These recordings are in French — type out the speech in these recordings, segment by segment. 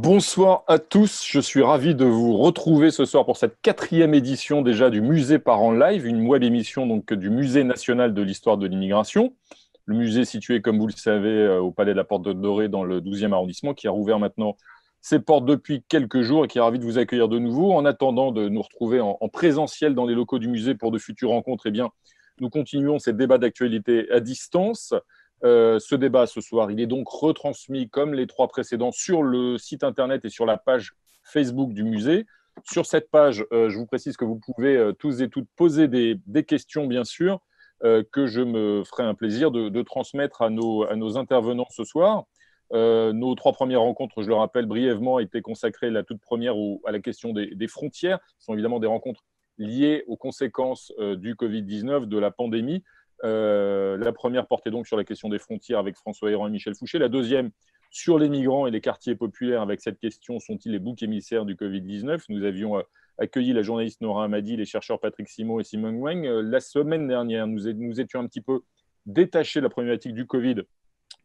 Bonsoir à tous, je suis ravi de vous retrouver ce soir pour cette quatrième édition déjà du Musée Parents Live, une web émission donc du Musée national de l'histoire de l'immigration. Le musée situé, comme vous le savez, au Palais de la Porte de Dorée dans le 12e arrondissement, qui a rouvert maintenant ses portes depuis quelques jours et qui est ravi de vous accueillir de nouveau. En attendant de nous retrouver en présentiel dans les locaux du musée pour de futures rencontres, eh bien, nous continuons ces débats d'actualité à distance. Ce débat ce soir, il est donc retransmis comme les trois précédents sur le site internet et sur la page Facebook du musée. Sur cette page, je vous précise que vous pouvez tous et toutes poser des questions, bien sûr, que je me ferai un plaisir de transmettre à nos intervenants ce soir. Nos trois premières rencontres, je le rappelle brièvement, étaient consacrées la toute première à la question des frontières. Ce sont évidemment des rencontres liées aux conséquences du Covid-19, de la pandémie. La première portait donc sur la question des frontières avec François Héran et Michel Fouché. La deuxième sur les migrants et les quartiers populaires avec cette question: sont-ils les boucs émissaires du Covid-19 ? Nous avions accueilli la journaliste Nora Hamadi, les chercheurs Patrick Simon et Simon Wang. La semaine dernière, nous étions un petit peu détachés de la problématique du Covid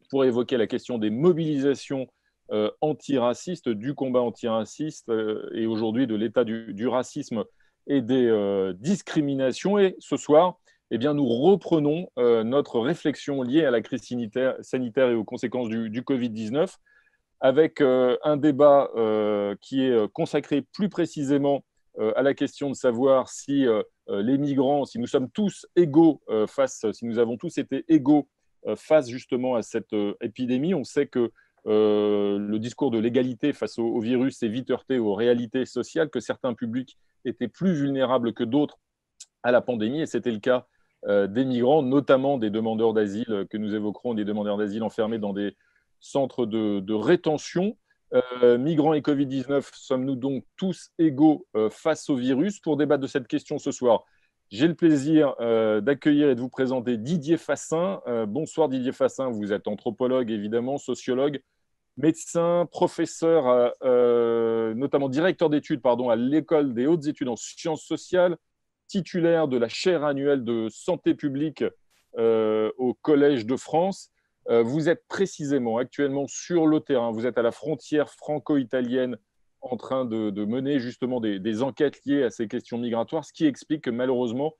pour évoquer la question des mobilisations antiracistes, du combat antiraciste et aujourd'hui de l'état du racisme et des discriminations. Et ce soir, eh bien, nous reprenons notre réflexion liée à la crise sanitaire et aux conséquences du Covid-19 avec un débat qui est consacré plus précisément à la question de savoir si les migrants, si nous sommes tous égaux si nous avons tous été égaux face justement à cette épidémie. On sait que le discours de l'égalité face au virus s'est vite heurté aux réalités sociales, que certains publics étaient plus vulnérables que d'autres à la pandémie, et c'était le cas des migrants, notamment des demandeurs d'asile que nous évoquerons, des demandeurs d'asile enfermés dans des centres de rétention. Migrants et Covid-19, sommes-nous donc tous égaux face au virus? Pour débattre de cette question ce soir, j'ai le plaisir d'accueillir et de vous présenter Didier Fassin. Bonsoir Didier Fassin, vous êtes anthropologue évidemment, sociologue, médecin, professeur, notamment directeur d'études à l'École des hautes études en sciences sociales, titulaire de la chaire annuelle de santé publique au Collège de France. Vous êtes précisément actuellement sur le terrain, vous êtes à la frontière franco-italienne en train de mener justement des enquêtes liées à ces questions migratoires, ce qui explique que malheureusement,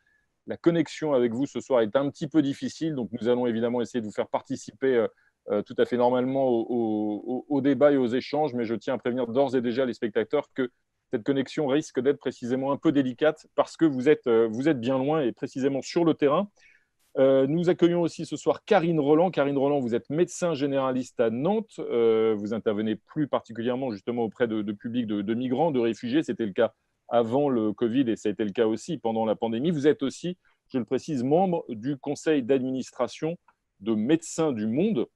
la connexion avec vous ce soir est un petit peu difficile. Donc nous allons évidemment essayer de vous faire participer tout à fait normalement au débat et aux échanges, mais je tiens à prévenir d'ores et déjà les spectateurs que cette connexion risque d'être précisément un peu délicate parce que vous êtes bien loin et précisément sur le terrain. Nous accueillons aussi ce soir Karine Roland. Karine Roland, vous êtes médecin généraliste à Nantes. Vous intervenez plus particulièrement justement auprès de publics de migrants, de réfugiés. C'était le cas avant le Covid et ça a été le cas aussi pendant la pandémie. Vous êtes aussi, je le précise, membre du conseil d'administration de Médecins du Monde.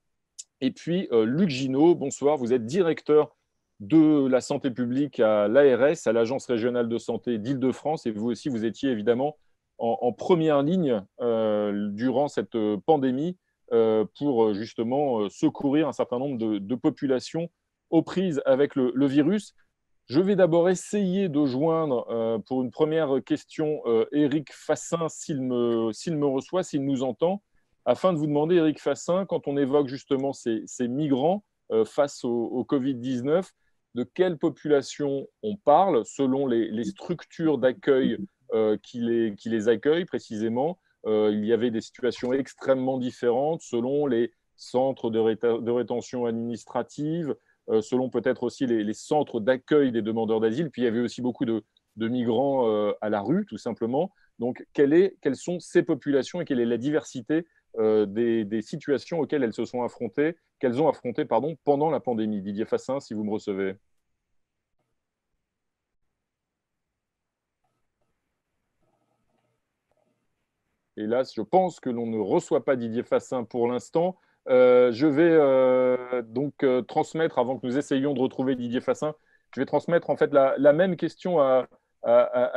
Et puis, Luc Ginaud, bonsoir, vous êtes directeur de la santé publique à l'ARS, à l'Agence régionale de santé d'Île-de-France, et vous aussi, vous étiez évidemment en première ligne durant cette pandémie pour justement secourir un certain nombre de populations aux prises avec le virus. Je vais d'abord essayer de joindre pour une première question Éric Fassin, s'il me reçoit, s'il nous entend, afin de vous demander, Éric Fassin, quand on évoque justement ces migrants face au Covid-19, de quelle population on parle selon les structures d'accueil qui les accueillent précisément. Il y avait des situations extrêmement différentes selon les centres de rétention administrative, selon peut-être aussi les centres d'accueil des demandeurs d'asile. Puis il y avait aussi beaucoup de migrants à la rue, tout simplement. Donc, quelles sont ces populations et quelle est la diversité des situations auxquelles elles se sont affrontées, qu'elles ont affrontées pendant la pandémie? Didier Fassin, si vous me recevez. Hélas, je pense que l'on ne reçoit pas Didier Fassin pour l'instant. Je vais donc transmettre, avant que nous essayions de retrouver Didier Fassin, je vais transmettre en fait la même question à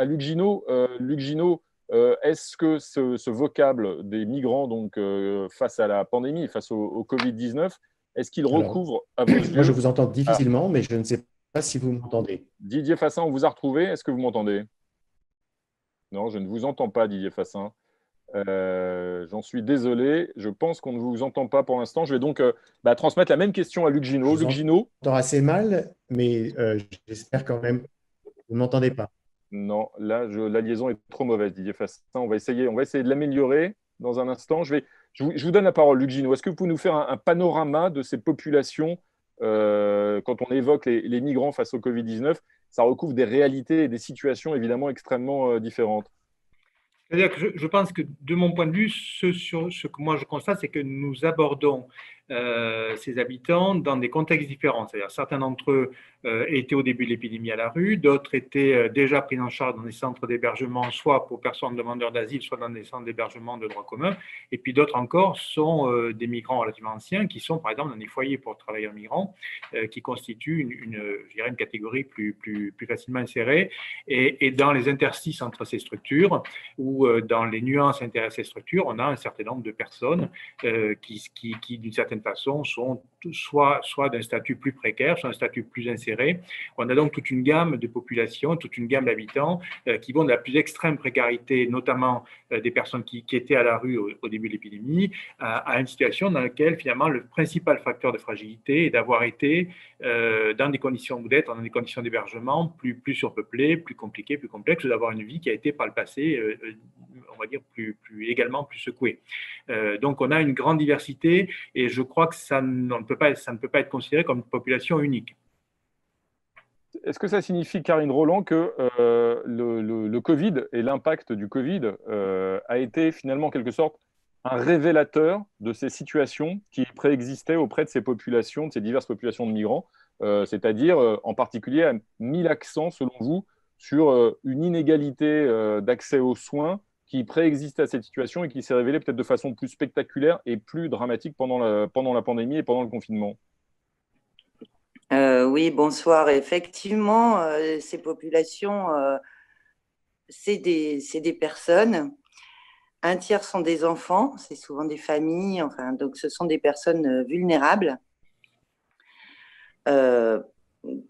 Luc Ginaud. Luc Ginaud, est-ce que ce vocable des migrants donc, face à la pandémie, face au Covid-19, est-ce qu'il Alors, recouvre à vos moi, je yeux? vous entends Ah, difficilement, mais je ne sais pas si vous m'entendez. Didier Fassin, on vous a retrouvé. Est-ce que vous m'entendez? Non, je ne vous entends pas, Didier Fassin. J'en suis désolé. Je pense qu'on ne vous entend pas pour l'instant. Je vais donc transmettre la même question à Luc Je Ginaud. vous Luc Ginaud, entends assez mal. mais j'espère quand même que vous ne m'entendez pas. Non, là, la liaison est trop mauvaise, Didier Fassin. On va essayer de l'améliorer dans un instant. Je vous donne la parole, Luc Gino. Est-ce que vous pouvez nous faire un panorama de ces populations quand on évoque les migrants face au Covid-19? Ça recouvre des réalités et des situations évidemment extrêmement différentes. C'est-à-dire que je pense que, de mon point de vue, ce que moi je constate, c'est que nous abordons ces habitants dans des contextes différents. C'est-à-dire certains d'entre eux étaient au début de l'épidémie à la rue, d'autres étaient déjà pris en charge dans des centres d'hébergement, soit pour personnes demandeurs d'asile, soit dans des centres d'hébergement de droit commun. Et puis d'autres encore sont des migrants relativement anciens qui sont, par exemple, dans des foyers pour travailleurs migrants, qui constituent je dirais une catégorie plus facilement insérée. Et dans les interstices entre ces structures, ou dans les nuances intérieures à ces structures, on a un certain nombre de personnes qui d'une certaine façon, sont soit d'un statut plus précaire, soit d'un statut plus inséré. On a donc toute une gamme de populations, toute une gamme d'habitants qui vont de la plus extrême précarité, notamment des personnes qui étaient à la rue au début de l'épidémie, à une situation dans laquelle finalement le principal facteur de fragilité est d'avoir été dans des conditions d'être, dans des conditions d'hébergement plus surpeuplées, plus compliquées, plus complexes, d'avoir une vie qui a été par le passé, on va dire, également plus secouée. Donc on a une grande diversité et je crois que ça ne peut pas être considéré comme une population unique. Est-ce que ça signifie, Karine Roland, que le Covid et l'impact du Covid a été finalement en quelque sorte un révélateur de ces situations qui préexistaient auprès de ces populations, de ces diverses populations de migrants, c'est-à-dire en particulier a mis l'accent, selon vous, sur une inégalité d'accès aux soins qui préexistait à cette situation et qui s'est révélée peut-être de façon plus spectaculaire et plus dramatique pendant la pandémie et pendant le confinement? Oui, bonsoir. Effectivement, ces populations, c'est des personnes. Un tiers sont des enfants, c'est souvent des familles. Enfin, donc, ce sont des personnes vulnérables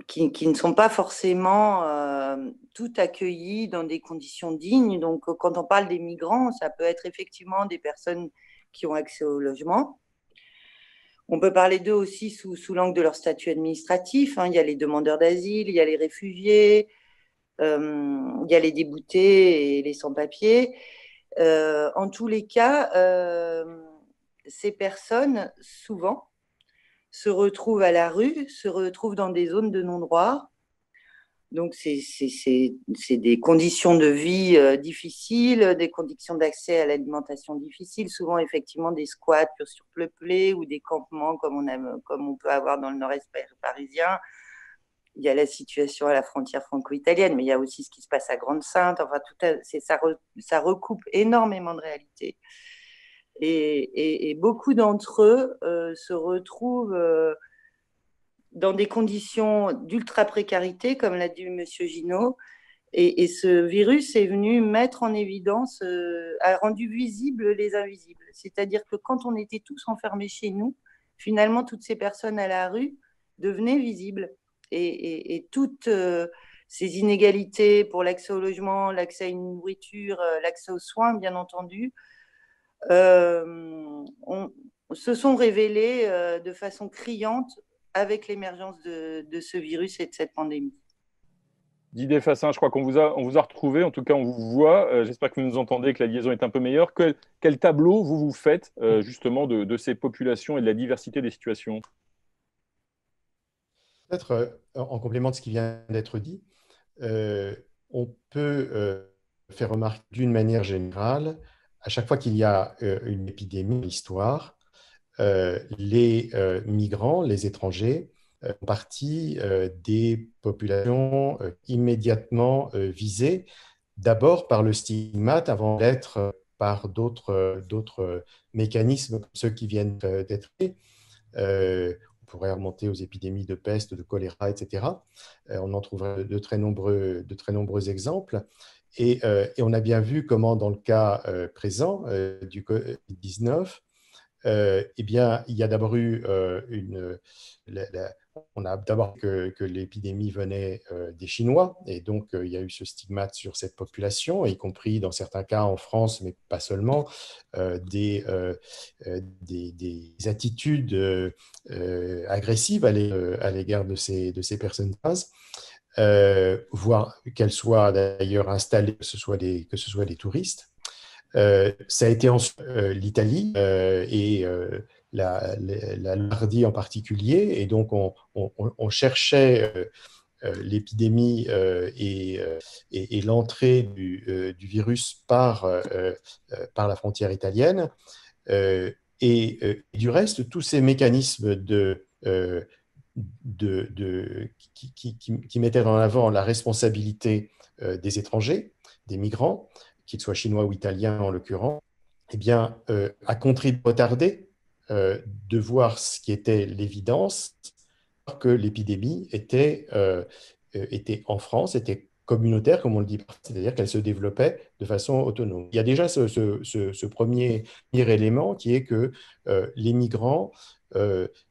qui ne sont pas forcément toutes accueillies dans des conditions dignes. Donc, quand on parle des migrants, ça peut être effectivement des personnes qui ont accès au logement. On peut parler d'eux aussi sous l'angle de leur statut administratif. Il y a les demandeurs d'asile, il y a les réfugiés, il y a les déboutés et les sans-papiers. En tous les cas, ces personnes, souvent, se retrouvent à la rue, se retrouvent dans des zones de non-droit. Donc, c'est des conditions de vie difficiles, des conditions d'accès à l'alimentation difficiles, souvent effectivement des squats surpeuplés ou des campements comme on peut avoir dans le nord-est parisien. Il y a la situation à la frontière franco-italienne, mais il y a aussi ce qui se passe à Grande-Synthe. Enfin, ça recoupe énormément de réalités. Et beaucoup d'entre eux se retrouvent dans des conditions d'ultra-précarité, comme l'a dit M. Ginaud. Et ce virus est venu mettre en évidence, a rendu visibles les invisibles. C'est-à-dire que quand on était tous enfermés chez nous, finalement, toutes ces personnes à la rue devenaient visibles. Et toutes ces inégalités pour l'accès au logement, l'accès à une nourriture, l'accès aux soins, bien entendu, se sont révélées de façon criante avec l'émergence de ce virus et de cette pandémie. Didier Fassin, je crois qu'on vous a retrouvé, en tout cas on vous voit. J'espère que vous nous entendez, que la liaison est un peu meilleure. Quel tableau vous faites justement de ces populations et de la diversité des situations? Peut-être en complément de ce qui vient d'être dit, on peut faire remarquer d'une manière générale, à chaque fois qu'il y a une épidémie dans l'histoire, les migrants, les étrangers, font partie des populations immédiatement visées, d'abord par le stigmate, avant d'être par d'autres mécanismes, comme ceux qui viennent d'être faits. On pourrait remonter aux épidémies de peste, de choléra, etc. On en trouverait de très nombreux exemples. Et on a bien vu comment, dans le cas présent du Covid-19, eh bien, il y a d'abord eu on a d'abord que l'épidémie venait des Chinois, et donc il y a eu ce stigmate sur cette population, y compris dans certains cas en France, mais pas seulement, des attitudes agressives à l'égard de ces personnes, voire qu'elles soient d'ailleurs installées, que ce soit des touristes. Ça a été ensuite l'Italie et la Lombardie en particulier, et donc on cherchait l'épidémie et l'entrée du virus par la frontière italienne. Du reste, tous ces mécanismes qui mettaient en avant la responsabilité des étrangers, des migrants, qu'ils soient chinois ou italiens en l'occurrence, eh bien, a contribué à retarder de voir ce qui était l'évidence, que l'épidémie était en France, était communautaire, comme on le dit, c'est-à-dire qu'elle se développait de façon autonome. Il y a déjà ce premier élément qui est que les migrants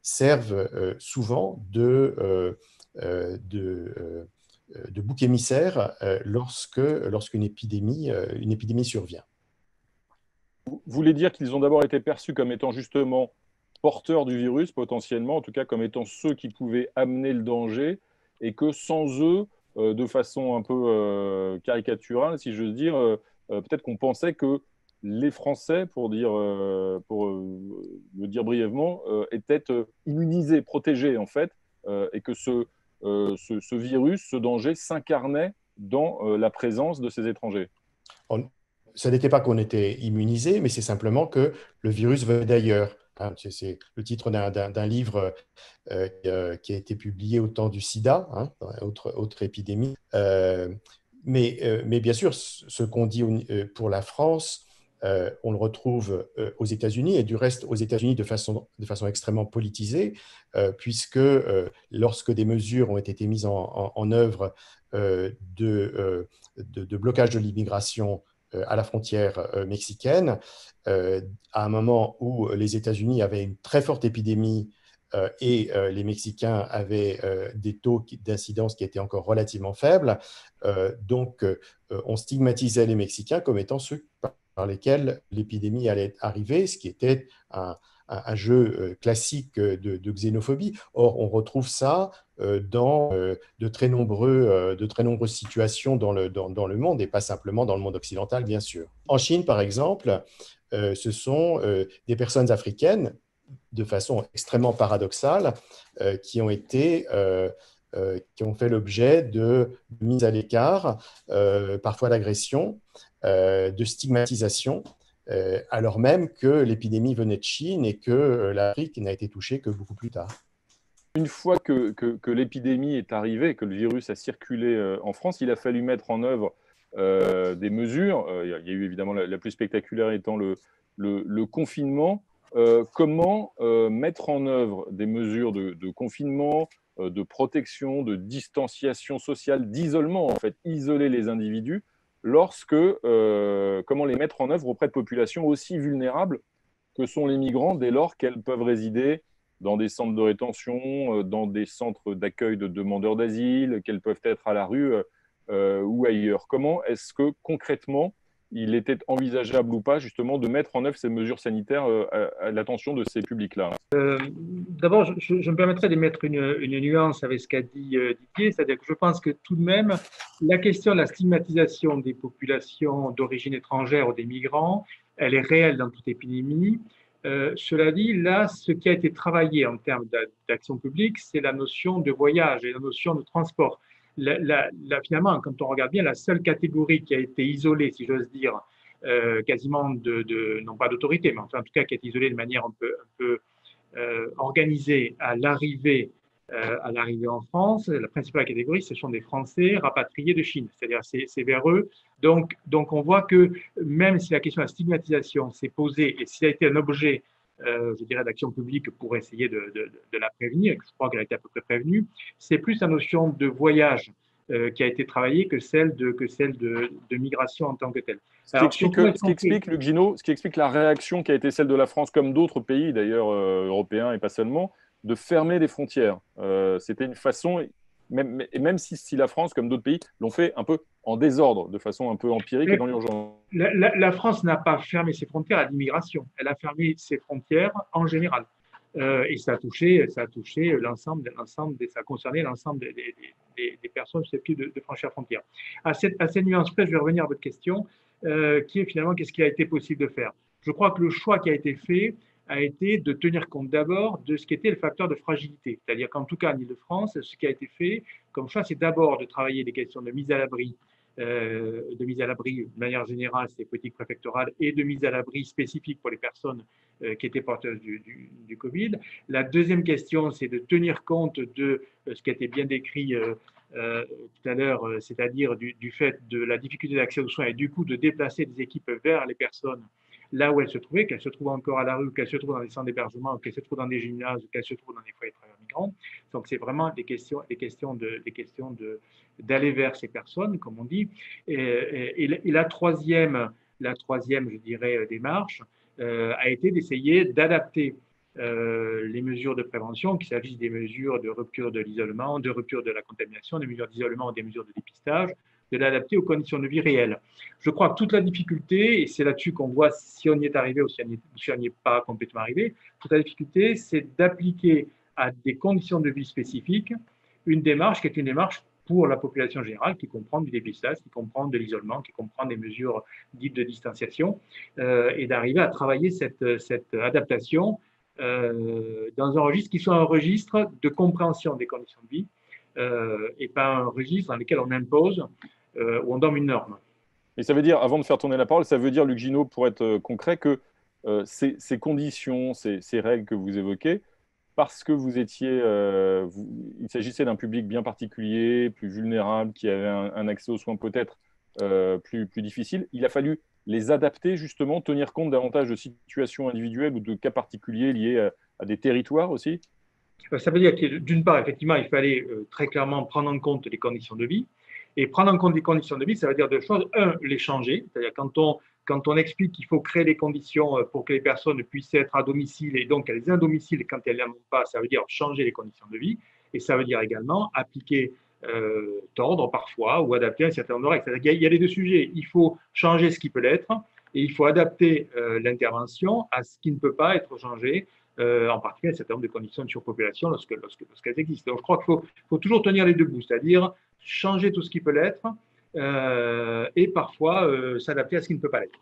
servent souvent de bouc émissaire lorsqu'une épidémie survient. Vous voulez dire qu'ils ont d'abord été perçus comme étant justement porteurs du virus, potentiellement, en tout cas comme étant ceux qui pouvaient amener le danger, et que sans eux, de façon un peu caricaturale, si j'ose dire, peut-être qu'on pensait que les Français, pour le dire brièvement, étaient immunisés, protégés en fait, et que ce virus, ce danger s'incarnait dans la présence de ces étrangers. Ça n'était pas qu'on était immunisé, mais c'est simplement que le virus venait d'ailleurs. C'est le titre d'un livre qui a été publié au temps du sida, autre épidémie. Mais bien sûr, ce qu'on dit pour la France, on le retrouve aux États-Unis, et du reste aux États-Unis de façon extrêmement politisée, puisque lorsque des mesures ont été mises en œuvre de blocage de l'immigration à la frontière mexicaine, à un moment où les États-Unis avaient une très forte épidémie et les Mexicains avaient des taux d'incidence qui étaient encore relativement faibles. Donc, on stigmatisait les Mexicains comme étant ceux par lesquels l'épidémie allait arriver, ce qui était un jeu classique de xénophobie. Or, on retrouve ça dans de très nombreuses situations dans le monde, et pas simplement dans le monde occidental, bien sûr. En Chine, par exemple, ce sont des personnes africaines, de façon extrêmement paradoxale, qui ont fait l'objet de mise à l'écart, parfois d'agressions, de stigmatisation, alors même que l'épidémie venait de Chine et que l'Afrique n'a été touchée que beaucoup plus tard. Une fois que l'épidémie est arrivée, que le virus a circulé en France, il a fallu mettre en œuvre des mesures. Il y a eu évidemment la plus spectaculaire étant le confinement. Comment mettre en œuvre des mesures de confinement, de protection, de distanciation sociale, d'isolement, en fait, isoler les individus, comment les mettre en œuvre auprès de populations aussi vulnérables que sont les migrants, dès lors qu'elles peuvent résider dans des centres de rétention, dans des centres d'accueil de demandeurs d'asile, qu'elles peuvent être à la rue ou ailleurs. Comment est-ce que concrètement, il était envisageable ou pas justement de mettre en œuvre ces mesures sanitaires à l'attention de ces publics-là? D'abord, je me permettrai de mettre une nuance avec ce qu'a dit Didier, c'est-à-dire que je pense que tout de même, la question de la stigmatisation des populations d'origine étrangère ou des migrants, elle est réelle dans toute épidémie. Cela dit, là, ce qui a été travaillé en termes d'action publique, c'est la notion de voyage et la notion de transport. Finalement, quand on regarde bien, la seule catégorie qui a été isolée, si j'ose dire, quasiment non pas d'autorité, mais enfin, en tout cas qui a été isolée de manière un peu organisée à l'arrivée en France, la principale catégorie, ce sont des Français rapatriés de Chine, c'est-à-dire c'est vers eux. Donc on voit que même si la question de la stigmatisation s'est posée et s'il a été un objet, je dirais, d'action publique pour essayer de la prévenir, et je crois qu'elle a été à peu près prévenue, c'est plus la notion de voyage qui a été travaillée que celle de migration en tant que telle. Ce qui explique la réaction qui a été celle de la France, comme d'autres pays d'ailleurs européens et pas seulement, de fermer les frontières. C'était une façon, même si la France, comme d'autres pays, l'ont fait un peu en désordre, de façon un peu empirique et dans l'urgence. La France n'a pas fermé ses frontières à l'immigration. Elle a fermé ses frontières en général. Et ça a touché l'ensemble, ça a concerné l'ensemble des personnes susceptibles de franchir la frontière. À cette nuance près, je vais revenir à votre question, qui est finalement qu'est-ce qu'il a été possible de faire. Je crois que le choix qui a été fait a été de tenir compte d'abord de ce qui était le facteur de fragilité. C'est-à-dire qu'en tout cas, en Ile-de-France, ce qui a été fait comme choix, c'est d'abord de travailler les questions de mise à l'abri, de manière générale, c'est politique préfectorale, et de mise à l'abri spécifique pour les personnes qui étaient porteuses du Covid. La deuxième question, c'est de tenir compte de ce qui a été bien décrit tout à l'heure, c'est-à-dire du fait de la difficulté d'accès aux soins et du coup de déplacer des équipes vers les personnes là où elles se trouvaient, qu'elles se trouvent encore à la rue, qu'elles se trouvent dans des centres d'hébergement, qu'elles se trouvent dans des gymnases, qu'elles se trouvent dans des foyers de travailleurs migrants. Donc, c'est vraiment des questions d'aller vers ces personnes, comme on dit. Et la troisième, je dirais, démarche a été d'essayer d'adapter les mesures de prévention, qu'il s'agisse des mesures de rupture de l'isolement, de rupture de la contamination, des mesures d'isolement ou des mesures de dépistage, de l'adapter aux conditions de vie réelles. Je crois que toute la difficulté, et c'est là-dessus qu'on voit si on y est arrivé ou si on n'y est pas complètement arrivé, toute la difficulté, c'est d'appliquer à des conditions de vie spécifiques une démarche qui est une démarche pour la population générale, qui comprend du dépistage, qui comprend de l'isolement, qui comprend des mesures dites de distanciation, et d'arriver à travailler cette adaptation dans un registre qui soit un registre de compréhension des conditions de vie, et pas un registre dans lequel on impose ou on donne une norme. Et ça veut dire, avant de faire tourner la parole, ça veut dire, Luc Ginaud, pour être concret, que ces conditions, ces règles que vous évoquez, parce que il s'agissait d'un public bien particulier, plus vulnérable, qui avait un accès aux soins peut-être plus difficile, il a fallu les adapter, justement, tenir compte davantage de situations individuelles ou de cas particuliers liés à des territoires aussi? Ça veut dire que, d'une part, effectivement, il fallait très clairement prendre en compte les conditions de vie. Et prendre en compte les conditions de vie, ça veut dire deux choses. Un, les changer. C'est-à-dire quand on explique qu'il faut créer les conditions pour que les personnes puissent être à domicile et donc qu'elles aient un domicile quand elles n'en ont pas, ça veut dire changer les conditions de vie. Et ça veut dire également appliquer, tordre parfois ou adapter un certain nombre de règles. C'est-à-dire qu'il y a les deux sujets. Il faut changer ce qui peut l'être et il faut adapter l'intervention à ce qui ne peut pas être changé. En particulier un certain nombre de conditions de surpopulation lorsqu'elles existent. Donc, je crois qu'il faut toujours tenir les deux bouts, c'est-à-dire changer tout ce qui peut l'être et parfois s'adapter à ce qui ne peut pas l'être.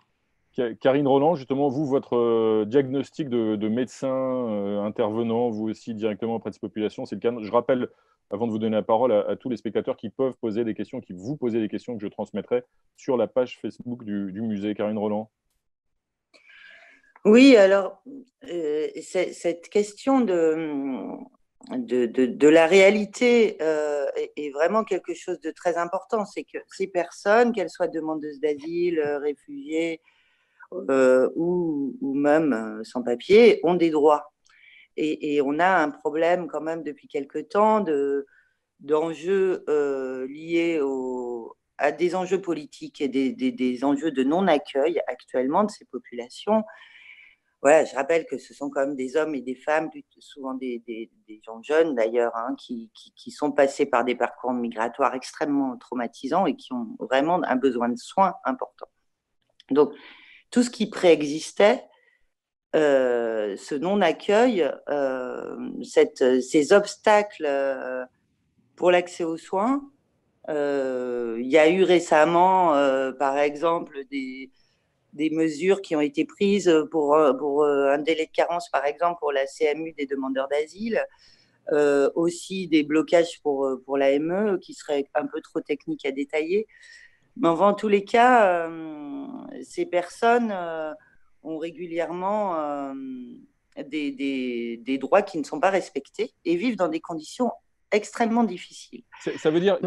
Karine Roland, justement, vous, votre diagnostic de médecin intervenant, vous aussi directement auprès de ces populations, c'est le cas. Je rappelle, avant de vous donner la parole, à tous les spectateurs qui peuvent poser des questions, qui vous poser des questions que je transmettrai sur la page Facebook du musée. Karine Roland. Oui, alors, cette question de la réalité est vraiment quelque chose de très important. C'est que ces personnes, qu'elles soient demandeuses d'asile, réfugiées ou même sans papier, ont des droits. Et on a un problème quand même depuis quelque temps d'enjeux liés à des enjeux politiques et des enjeux de non-accueil actuellement de ces populations. Voilà, je rappelle que ce sont quand même des hommes et des femmes, souvent des gens jeunes d'ailleurs, hein, qui sont passés par des parcours migratoires extrêmement traumatisants et qui ont vraiment un besoin de soins important. Donc, tout ce qui préexistait, ce non-accueil, ces obstacles pour l'accès aux soins, il y a eu récemment, par exemple, des mesures qui ont été prises pour un délai de carence, par exemple, pour la CMU des demandeurs d'asile, aussi des blocages pour l'AME, qui seraient un peu trop techniques à détailler. Mais enfin, en tous les cas, ces personnes ont régulièrement des droits qui ne sont pas respectés et vivent dans des conditions extrêmement difficiles. Ça veut dire,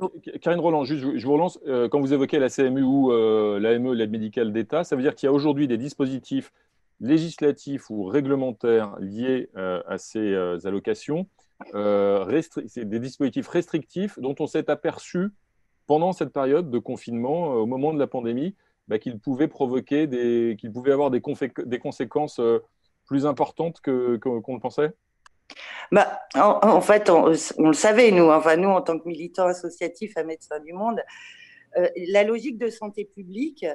Karine Roland, juste, je vous relance, quand vous évoquez la CMU ou l'AME, l'aide médicale d'État, ça veut dire qu'il y a aujourd'hui des dispositifs législatifs ou réglementaires liés à ces allocations, c'est des dispositifs restrictifs dont on s'est aperçu pendant cette période de confinement, au moment de la pandémie, qu'ils pouvaient avoir des conséquences plus importantes qu'on le pensait? En fait, on le savait, nous, enfin, nous, en tant que militants associatifs à Médecins du Monde, la logique de santé publique,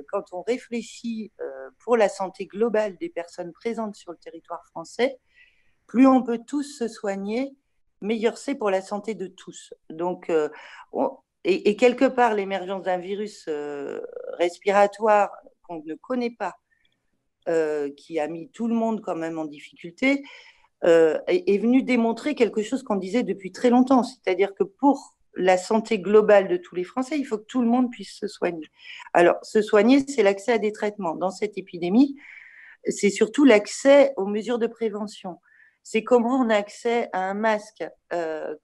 quand on réfléchit pour la santé globale des personnes présentes sur le territoire français, plus on peut tous se soigner, meilleur c'est pour la santé de tous. Donc, et quelque part, l'émergence d'un virus respiratoire qu'on ne connaît pas, qui a mis tout le monde quand même en difficulté, est venu démontrer quelque chose qu'on disait depuis très longtemps, c'est-à-dire que pour la santé globale de tous les Français, il faut que tout le monde puisse se soigner. Alors, se soigner, c'est l'accès à des traitements. Dans cette épidémie, c'est surtout l'accès aux mesures de prévention. C'est comment on a accès à un masque,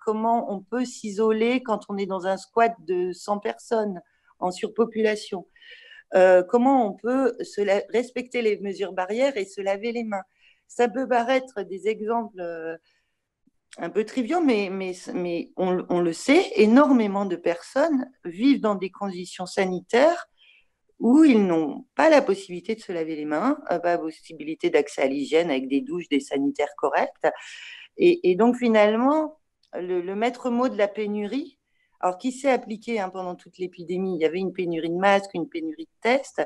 comment on peut s'isoler quand on est dans un squat de 100 personnes en surpopulation, comment on peut respecter les mesures barrières et se laver les mains. Ça peut paraître des exemples un peu triviaux, mais on le sait, énormément de personnes vivent dans des conditions sanitaires où ils n'ont pas la possibilité de se laver les mains, pas la possibilité d'accès à l'hygiène avec des douches, des sanitaires corrects. Et donc finalement, le maître mot de la pénurie, alors qui s'est appliqué pendant toute l'épidémie, il y avait une pénurie de masques, une pénurie de tests.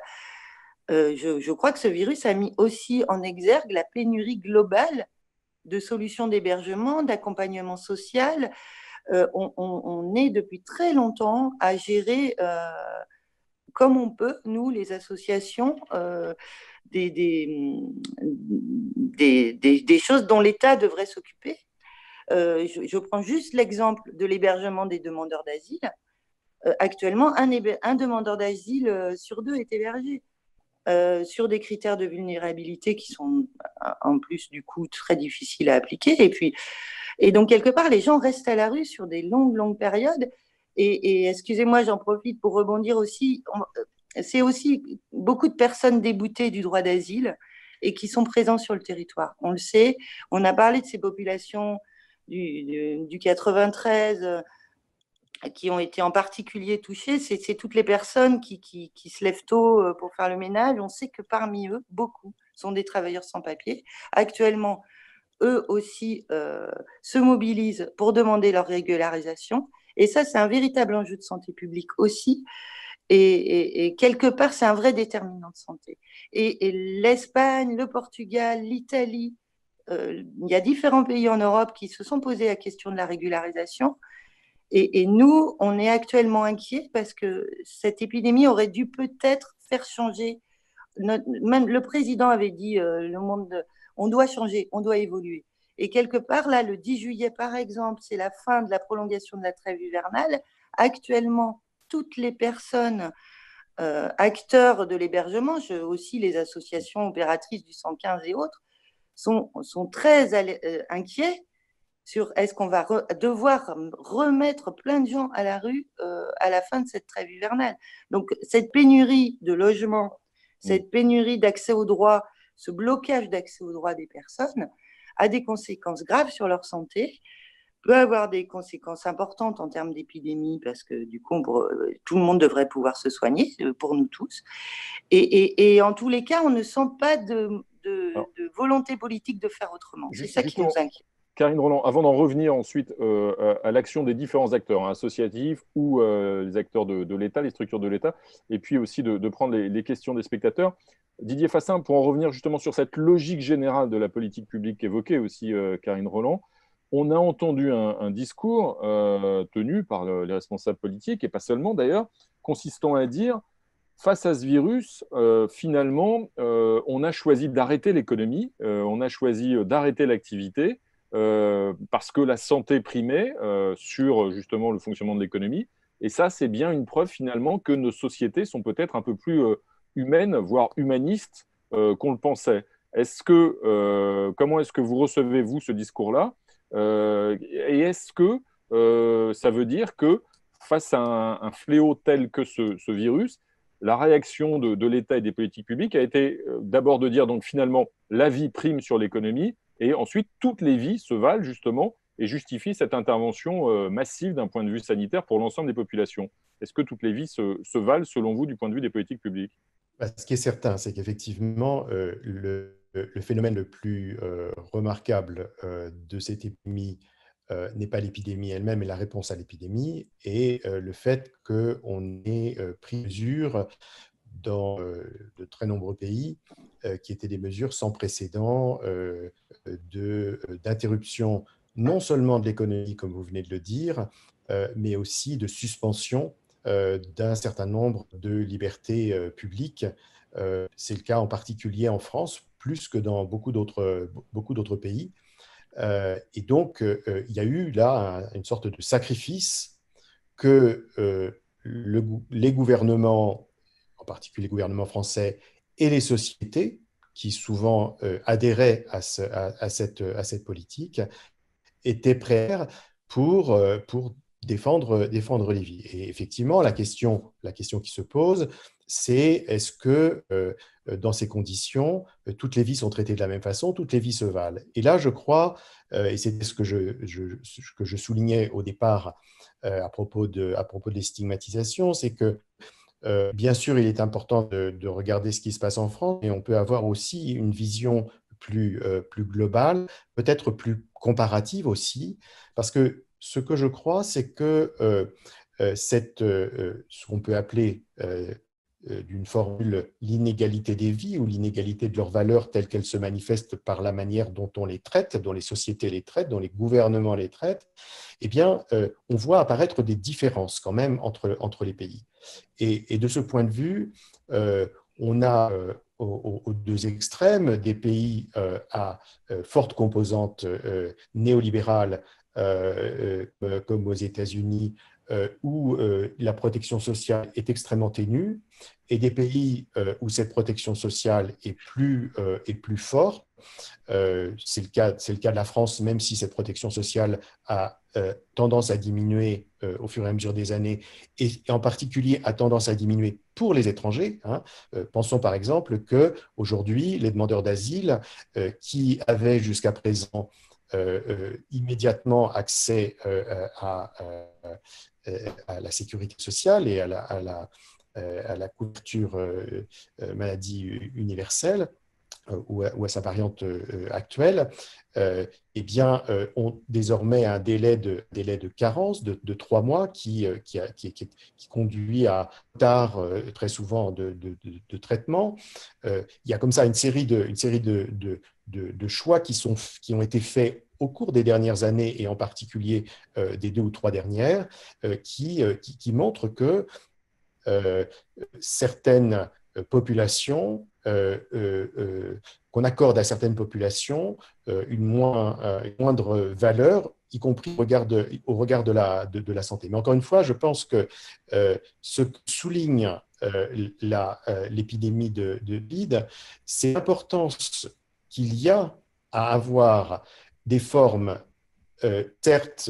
Je crois que ce virus a mis aussi en exergue la pénurie globale de solutions d'hébergement, d'accompagnement social. On est depuis très longtemps à gérer comme on peut, nous, les associations, des choses dont l'État devrait s'occuper. Je prends juste l'exemple de l'hébergement des demandeurs d'asile. Actuellement, un demandeur d'asile sur deux est hébergé. Sur des critères de vulnérabilité qui sont en plus du coup très difficiles à appliquer. Et donc quelque part, les gens restent à la rue sur des longues périodes. Et excusez-moi, j'en profite pour rebondir aussi. C'est aussi beaucoup de personnes déboutées du droit d'asile et qui sont présentes sur le territoire. On le sait, on a parlé de ces populations du 93 qui ont été en particulier touchées, c'est toutes les personnes qui se lèvent tôt pour faire le ménage. On sait que parmi eux, beaucoup sont des travailleurs sans papier. Actuellement, eux aussi se mobilisent pour demander leur régularisation. Et ça, c'est un véritable enjeu de santé publique aussi. Et quelque part, c'est un vrai déterminant de santé. Et l'Espagne, le Portugal, l'Italie, il y a différents pays en Europe qui se sont posés la question de la régularisation. Et nous, on est actuellement inquiets parce que cette épidémie aurait dû peut-être faire changer. Même le président avait dit le monde, on doit changer, on doit évoluer. Et quelque part, là, le 10 juillet, par exemple, c'est la fin de la prolongation de la trêve hivernale. Actuellement, toutes les personnes acteurs de l'hébergement, aussi les associations opératrices du 115 et autres, sont très inquiets sur est-ce qu'on va devoir remettre plein de gens à la rue à la fin de cette trêve hivernale. Donc cette pénurie de logement, cette pénurie d'accès aux droits, ce blocage d'accès aux droits des personnes a des conséquences graves sur leur santé, peut avoir des conséquences importantes en termes d'épidémie parce que du coup, tout le monde devrait pouvoir se soigner, pour nous tous. Et en tous les cas, on ne sent pas de volonté politique de faire autrement. C'est ça qui nous inquiète. Karine Roland, avant d'en revenir ensuite à l'action des différents acteurs, associatifs ou les acteurs de l'État, les structures de l'État, et puis aussi de prendre les questions des spectateurs. Didier Fassin, pour en revenir justement sur cette logique générale de la politique publique qu'évoquait aussi Karine Roland, on a entendu un discours tenu par les responsables politiques, et pas seulement d'ailleurs, consistant à dire, face à ce virus, finalement, on a choisi d'arrêter l'économie, on a choisi d'arrêter l'activité, parce que la santé primait sur justement le fonctionnement de l'économie. Et ça, c'est bien une preuve finalement que nos sociétés sont peut-être un peu plus humaines, voire humanistes qu'on le pensait. Comment est-ce que vous recevez, vous, ce discours-là et est-ce que ça veut dire que face à un fléau tel que ce virus, la réaction de l'État et des politiques publiques a été d'abord de dire donc finalement la vie prime sur l'économie et ensuite toutes les vies se valent justement et justifient cette intervention massive d'un point de vue sanitaire pour l'ensemble des populations. Est-ce que toutes les vies se valent selon vous du point de vue des politiques publiques ? Ce qui est certain, c'est qu'effectivement, le phénomène le plus remarquable de cette épidémie n'est pas l'épidémie elle-même, mais la réponse à l'épidémie, et le fait qu'on ait pris mesures dans de très nombreux pays qui étaient des mesures sans précédent d'interruption non seulement de l'économie, comme vous venez de le dire, mais aussi de suspension d'un certain nombre de libertés publiques. C'est le cas en particulier en France, plus que dans beaucoup d'autres pays. Et donc, il y a eu là une sorte de sacrifice que les gouvernements, en particulier les gouvernements français, et les sociétés, qui souvent adhéraient à cette politique, étaient prêts pour défendre les vies. Et effectivement, la question qui se pose, c'est est-ce que dans ces conditions, toutes les vies sont traitées de la même façon, toutes les vies se valent. Et là, je crois, et c'est ce que je soulignais au départ à propos des stigmatisations, c'est que bien sûr, il est important de regarder ce qui se passe en France, mais on peut avoir aussi une vision plus globale, peut-être plus comparative aussi, parce que ce que je crois, c'est que ce qu'on peut appeler d'une formule l'inégalité des vies ou l'inégalité de leurs valeurs telles qu'elles se manifestent par la manière dont on les traite, dont les sociétés les traitent, dont les gouvernements les traitent, eh bien, on voit apparaître des différences quand même entre les pays. Et de ce point de vue, on a aux deux extrêmes des pays à forte composante néolibérale, comme aux États-Unis, où la protection sociale est extrêmement ténue, et des pays où cette protection sociale est plus forte. C'est le cas de la France, même si cette protection sociale a tendance à diminuer au fur et à mesure des années, et en particulier a tendance à diminuer pour les étrangers. Pensons par exemple qu'aujourd'hui, les demandeurs d'asile qui avaient jusqu'à présent immédiatement accès à la sécurité sociale et à la couverture maladie universelle, ou à sa variante actuelle, eh bien, ont désormais un délai de carence de 3 mois qui conduit à retard très souvent de traitement. Il y a comme ça une série de choix qui ont été faits au cours des dernières années, et en particulier des 2 ou 3 dernières, qui montrent que certaines populations, qu'on accorde à certaines populations une moindre valeur, y compris au regard de la santé. Mais encore une fois, je pense que ce que souligne l'épidémie de Covid, c'est l'importance qu'il y a à avoir des formes certes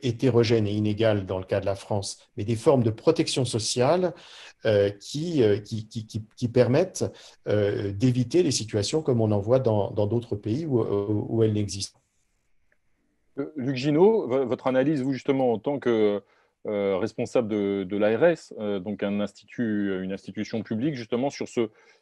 hétérogènes et inégales dans le cas de la France, mais des formes de protection sociale qui permettent d'éviter les situations comme on en voit dans d'autres pays où elles n'existent. Luc Ginaud, votre analyse, vous justement, en tant que responsable de l'ARS, donc une institution publique, justement, sur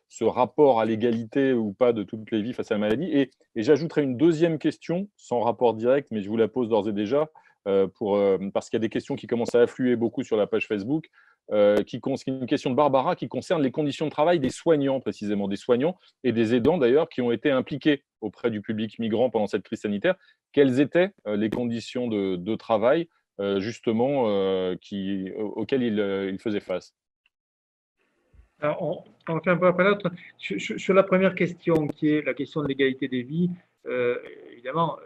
ce rapport à l'égalité ou pas de toutes les vies face à la maladie. Et j'ajouterai une deuxième question, sans rapport direct, mais je vous la pose d'ores et déjà, parce qu'il y a des questions qui commencent à affluer beaucoup sur la page Facebook, une question de Barbara qui concerne les conditions de travail des soignants, précisément, des soignants et des aidants d'ailleurs, qui ont été impliqués auprès du public migrant pendant cette crise sanitaire. Quelles étaient les conditions de travail justement auxquelles il faisait face? Alors, on fait un peu après l'autre. Sur la première question, qui est la question de l'égalité des vies, évidemment,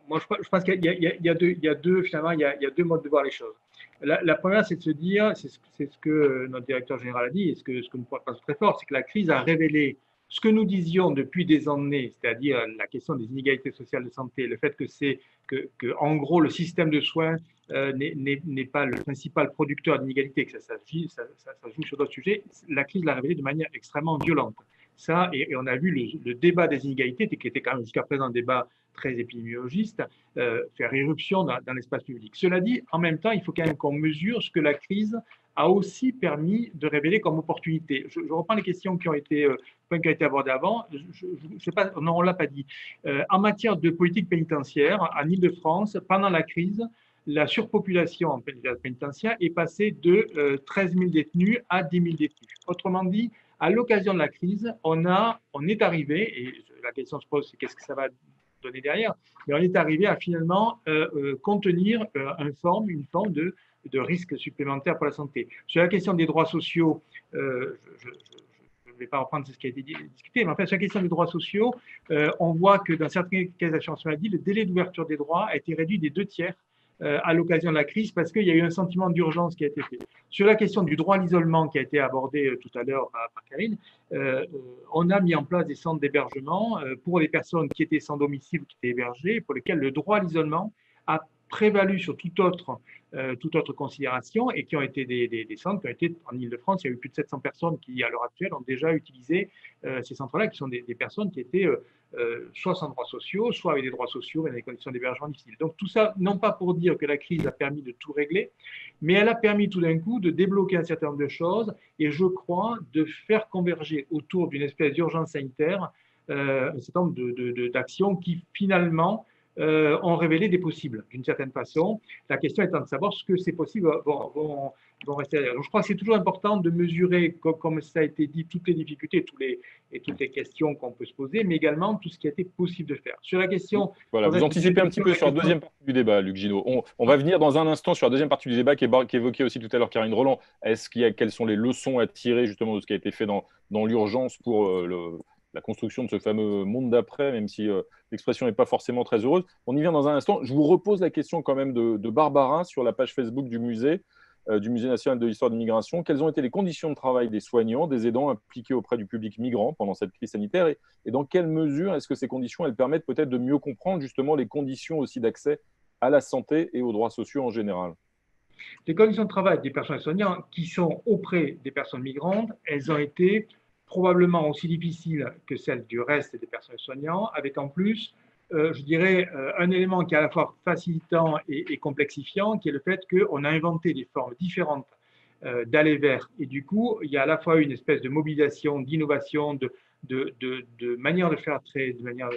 moi je pense qu'il y a deux modes de voir les choses. La première, c'est de se dire, c'est ce que notre directeur général a dit, et ce que nous pensons très fort, c'est que la crise a révélé ce que nous disions depuis des années, c'est-à-dire la question des inégalités sociales de santé, le fait que en gros, le système de soins n'est pas le principal producteur d'inégalités, que ça joue sur d'autres sujets. La crise l'a révélé de manière extrêmement violente. Ça, et on a vu le débat des inégalités, qui était quand même jusqu'à présent un débat très épidémiologiste, faire éruption dans l'espace public. Cela dit, en même temps, il faut quand même qu'on mesure ce que la crise a aussi permis de révéler comme opportunité. Je reprends les questions qui ont été, abordées avant. Je sais pas, non, on ne l'a pas dit. En matière de politique pénitentiaire, en Île-de-France, pendant la crise, la surpopulation en pénitentiaire est passée de 13 000 détenus à 10 000 détenus. Autrement dit, à l'occasion de la crise, on est arrivé, et la question se pose, c'est qu'est-ce que ça va donner derrière, mais on est arrivé à finalement contenir une forme de risque supplémentaire pour la santé. Sur la question des droits sociaux, je ne vais pas reprendre ce qui a été discuté, mais en fait, sur la question des droits sociaux, on voit que dans certaines caisses d'assurance maladie, le délai d'ouverture des droits a été réduit des 2/3 à l'occasion de la crise parce qu'il y a eu un sentiment d'urgence qui a été fait. Sur la question du droit à l'isolement qui a été abordé tout à l'heure par Karine, on a mis en place des centres d'hébergement pour les personnes qui étaient sans domicile ou qui étaient hébergées, pour lesquelles le droit à l'isolement a prévalu sur toute autre considération et qui ont été des centres qui ont été en Île-de-France. Il y a eu plus de 700 personnes qui, à l'heure actuelle, ont déjà utilisé ces centres-là, qui sont des personnes qui étaient soit sans droits sociaux, soit avec des droits sociaux, mais dans des conditions d'hébergement difficiles. Donc tout ça, non pas pour dire que la crise a permis de tout régler, mais elle a permis tout d'un coup de débloquer un certain nombre de choses et je crois de faire converger autour d'une espèce d'urgence sanitaire un certain nombre d'actions qui finalement ont révélé des possibles d'une certaine façon. La question étant de savoir ce que ces possibles vont rester derrière. Donc, je crois que c'est toujours important de mesurer, comme ça a été dit, toutes les difficultés et toutes les questions qu'on peut se poser, mais également tout ce qui a été possible de faire. Sur la question… Voilà, vous anticipez un petit peu sur la deuxième partie du débat, Luc Ginaud. On va venir dans un instant sur la deuxième partie du débat qui évoquait aussi tout à l'heure Karine Roland. Quelles sont les leçons à tirer justement de ce qui a été fait dans l'urgence pour la construction de ce fameux monde d'après, même si l'expression n'est pas forcément très heureuse. On y vient dans un instant. Je vous repose la question quand même de Barbara sur la page Facebook du musée national de l'histoire de l'immigration. Quelles ont été les conditions de travail des soignants, des aidants impliqués auprès du public migrant pendant cette crise sanitaire et dans quelle mesure est-ce que ces conditions elles permettent peut-être de mieux comprendre justement les conditions aussi d'accès à la santé et aux droits sociaux en général? Les conditions de travail des personnels soignants qui sont auprès des personnes migrantes, elles ont été probablement aussi difficiles que celles du reste des personnels soignants, avec en plus, je dirais, un élément qui est à la fois facilitant et complexifiant, qui est le fait qu'on a inventé des formes différentes d'aller vers. Et du coup, il y a à la fois une espèce de mobilisation, d'innovation, de manière de faire de manière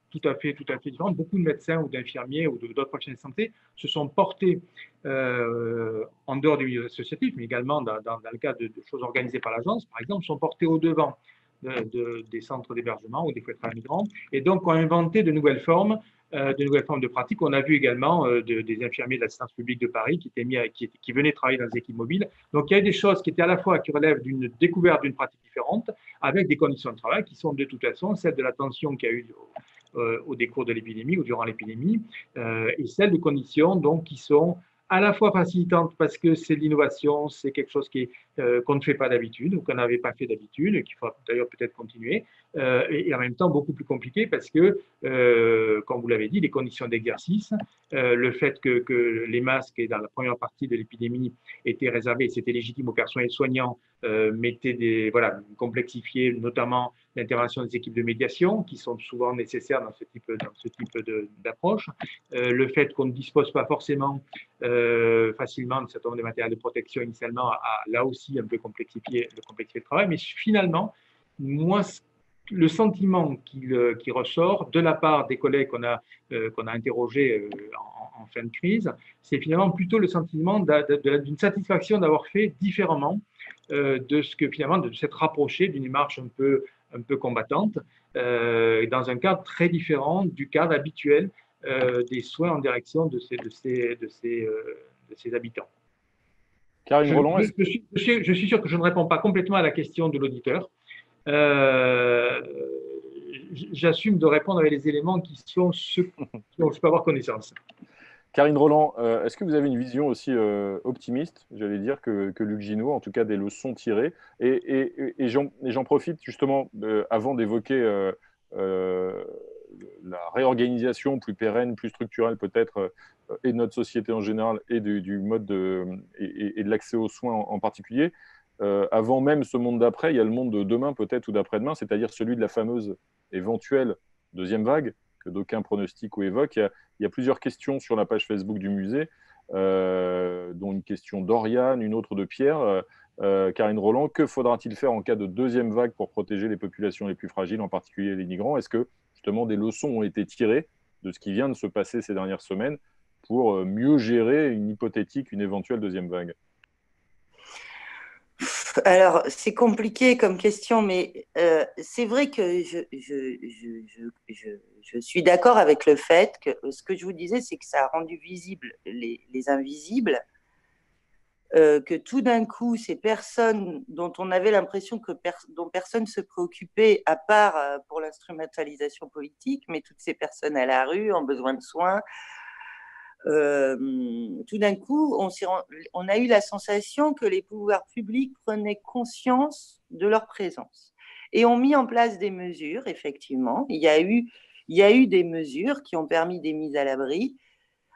tout à fait différente. Beaucoup de médecins ou d'infirmiers ou d'autres professionnels de santé se sont portés en dehors du milieu associatif, mais également dans le cadre de choses organisées par l'agence, par exemple, sont portés au devant des centres d'hébergement ou des foyers de travail migrants, et donc ont inventé de nouvelles formes de pratique. On a vu également des infirmiers de l'assistance publique de Paris qui venaient travailler dans des équipes mobiles. Donc il y a des choses qui étaient à la fois qui relèvent d'une découverte d'une pratique différente, avec des conditions de travail qui sont de toute façon celles de la tension qu'il y a eu au décours de l'épidémie ou durant l'épidémie, et celles de conditions donc qui sont à la fois facilitante parce que c'est de l'innovation, c'est quelque chose qu'on ne fait pas d'habitude ou qu'on n'avait pas fait d'habitude et qu'il faut d'ailleurs peut-être continuer, et en même temps beaucoup plus compliqué parce que, comme vous l'avez dit, les conditions d'exercice, le fait que les masques dans la première partie de l'épidémie étaient réservés, c'était légitime aux personnels soignants, complexifier notamment l'intervention des équipes de médiation qui sont souvent nécessaires dans ce type d'approche, le fait qu'on ne dispose pas forcément facilement de certain nombre de matériel de protection initialement a là aussi un peu complexifié le travail, mais finalement, moi, le sentiment qui ressort de la part des collègues qu'on a interrogés en fin de crise, c'est finalement plutôt le sentiment d'une satisfaction d'avoir fait différemment de s'être rapproché d'une démarche un peu combattante, dans un cadre très différent du cadre habituel des soins en direction de ces habitants. Karine Roland, je suis sûr que je ne réponds pas complètement à la question de l'auditeur. J'assume de répondre avec les éléments qui sont ceux dont je peux avoir connaissance. Karine Roland, est-ce que vous avez une vision aussi optimiste, j'allais dire, que Luc Ginaud, en tout cas des leçons tirées, et j'en profite justement avant d'évoquer la réorganisation plus pérenne, plus structurelle peut-être, et de notre société en général, et du mode et de l'accès aux soins en particulier. Avant même ce monde d'après, il y a le monde de demain peut-être ou d'après-demain, c'est-à-dire celui de la fameuse éventuelle deuxième vague que d'aucuns pronostiquent ou évoquent. Il y a plusieurs questions sur la page Facebook du musée, dont une question d'Oriane, une autre de Pierre. Karine Roland, que faudra-t-il faire en cas de deuxième vague pour protéger les populations les plus fragiles, en particulier les migrants? Est-ce que justement des leçons ont été tirées de ce qui vient de se passer ces dernières semaines pour mieux gérer une éventuelle deuxième vague? Alors, c'est compliqué comme question, mais c'est vrai que je suis d'accord avec le fait que ce que je vous disais, c'est que ça a rendu visibles les invisibles, que tout d'un coup, ces personnes dont on avait l'impression dont personne ne se préoccupait, à part pour l'instrumentalisation politique, mais toutes ces personnes à la rue, en besoin de soins, tout d'un coup, on a eu la sensation que les pouvoirs publics prenaient conscience de leur présence et ont mis en place des mesures, effectivement. Il y a eu des mesures qui ont permis des mises à l'abri.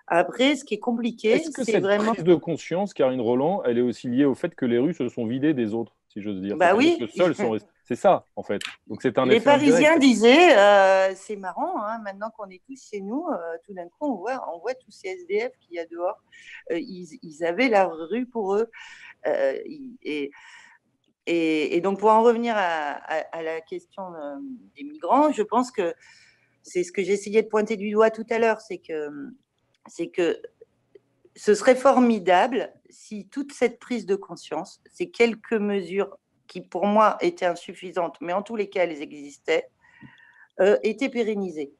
Après, ce qui est compliqué, Est-ce que cette prise de conscience, Karine Roland, elle est aussi liée au fait que les rues se sont vidées des autres, si j'ose dire? Bah oui. Que seuls sont restés. C'est ça, en fait. Donc c'est un Les effet indirect. Parisiens disaient, c'est marrant, hein, maintenant qu'on est tous chez nous, tout d'un coup, on voit tous ces SDF qu'il y a dehors. Ils avaient la rue pour eux. Et donc, pour en revenir à la question des migrants, je pense que c'est ce que j'essayais de pointer du doigt tout à l'heure, c'est que ce serait formidable si toute cette prise de conscience, ces quelques mesures qui, pour moi, étaient insuffisantes, mais en tous les cas, elles existaient, étaient pérennisées.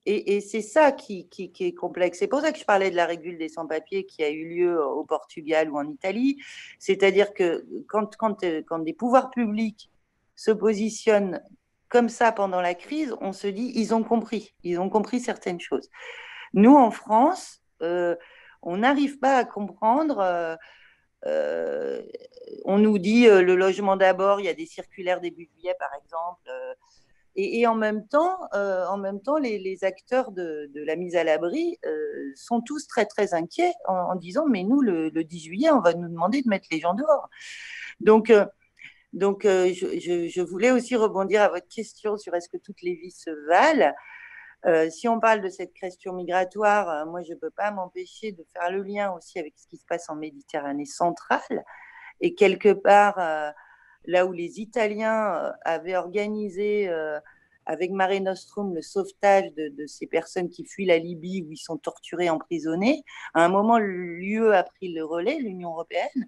Et c'est ça qui est complexe. C'est pour ça que je parlais de la régule des sans-papiers qui a eu lieu au Portugal ou en Italie. C'est-à-dire que quand des pouvoirs publics se positionnent comme ça pendant la crise, on se dit, ils ont compris certaines choses. Nous, en France, on n'arrive pas à comprendre. On nous dit le logement d'abord, il y a des circulaires début juillet, par exemple. Et en même temps, les acteurs de la mise à l'abri sont tous très, très inquiets en disant, mais nous, le 10 juillet, on va nous demander de mettre les gens dehors. Donc, je voulais aussi rebondir à votre question sur est-ce que toutes les vies se valent. Si on parle de cette question migratoire, moi, je ne peux pas m'empêcher de faire le lien aussi avec ce qui se passe en Méditerranée centrale. Et quelque part, là où les Italiens avaient organisé avec Mare Nostrum le sauvetage de ces personnes qui fuient la Libye où ils sont torturés, emprisonnés, à un moment, l'UE a pris le relais, l'Union européenne,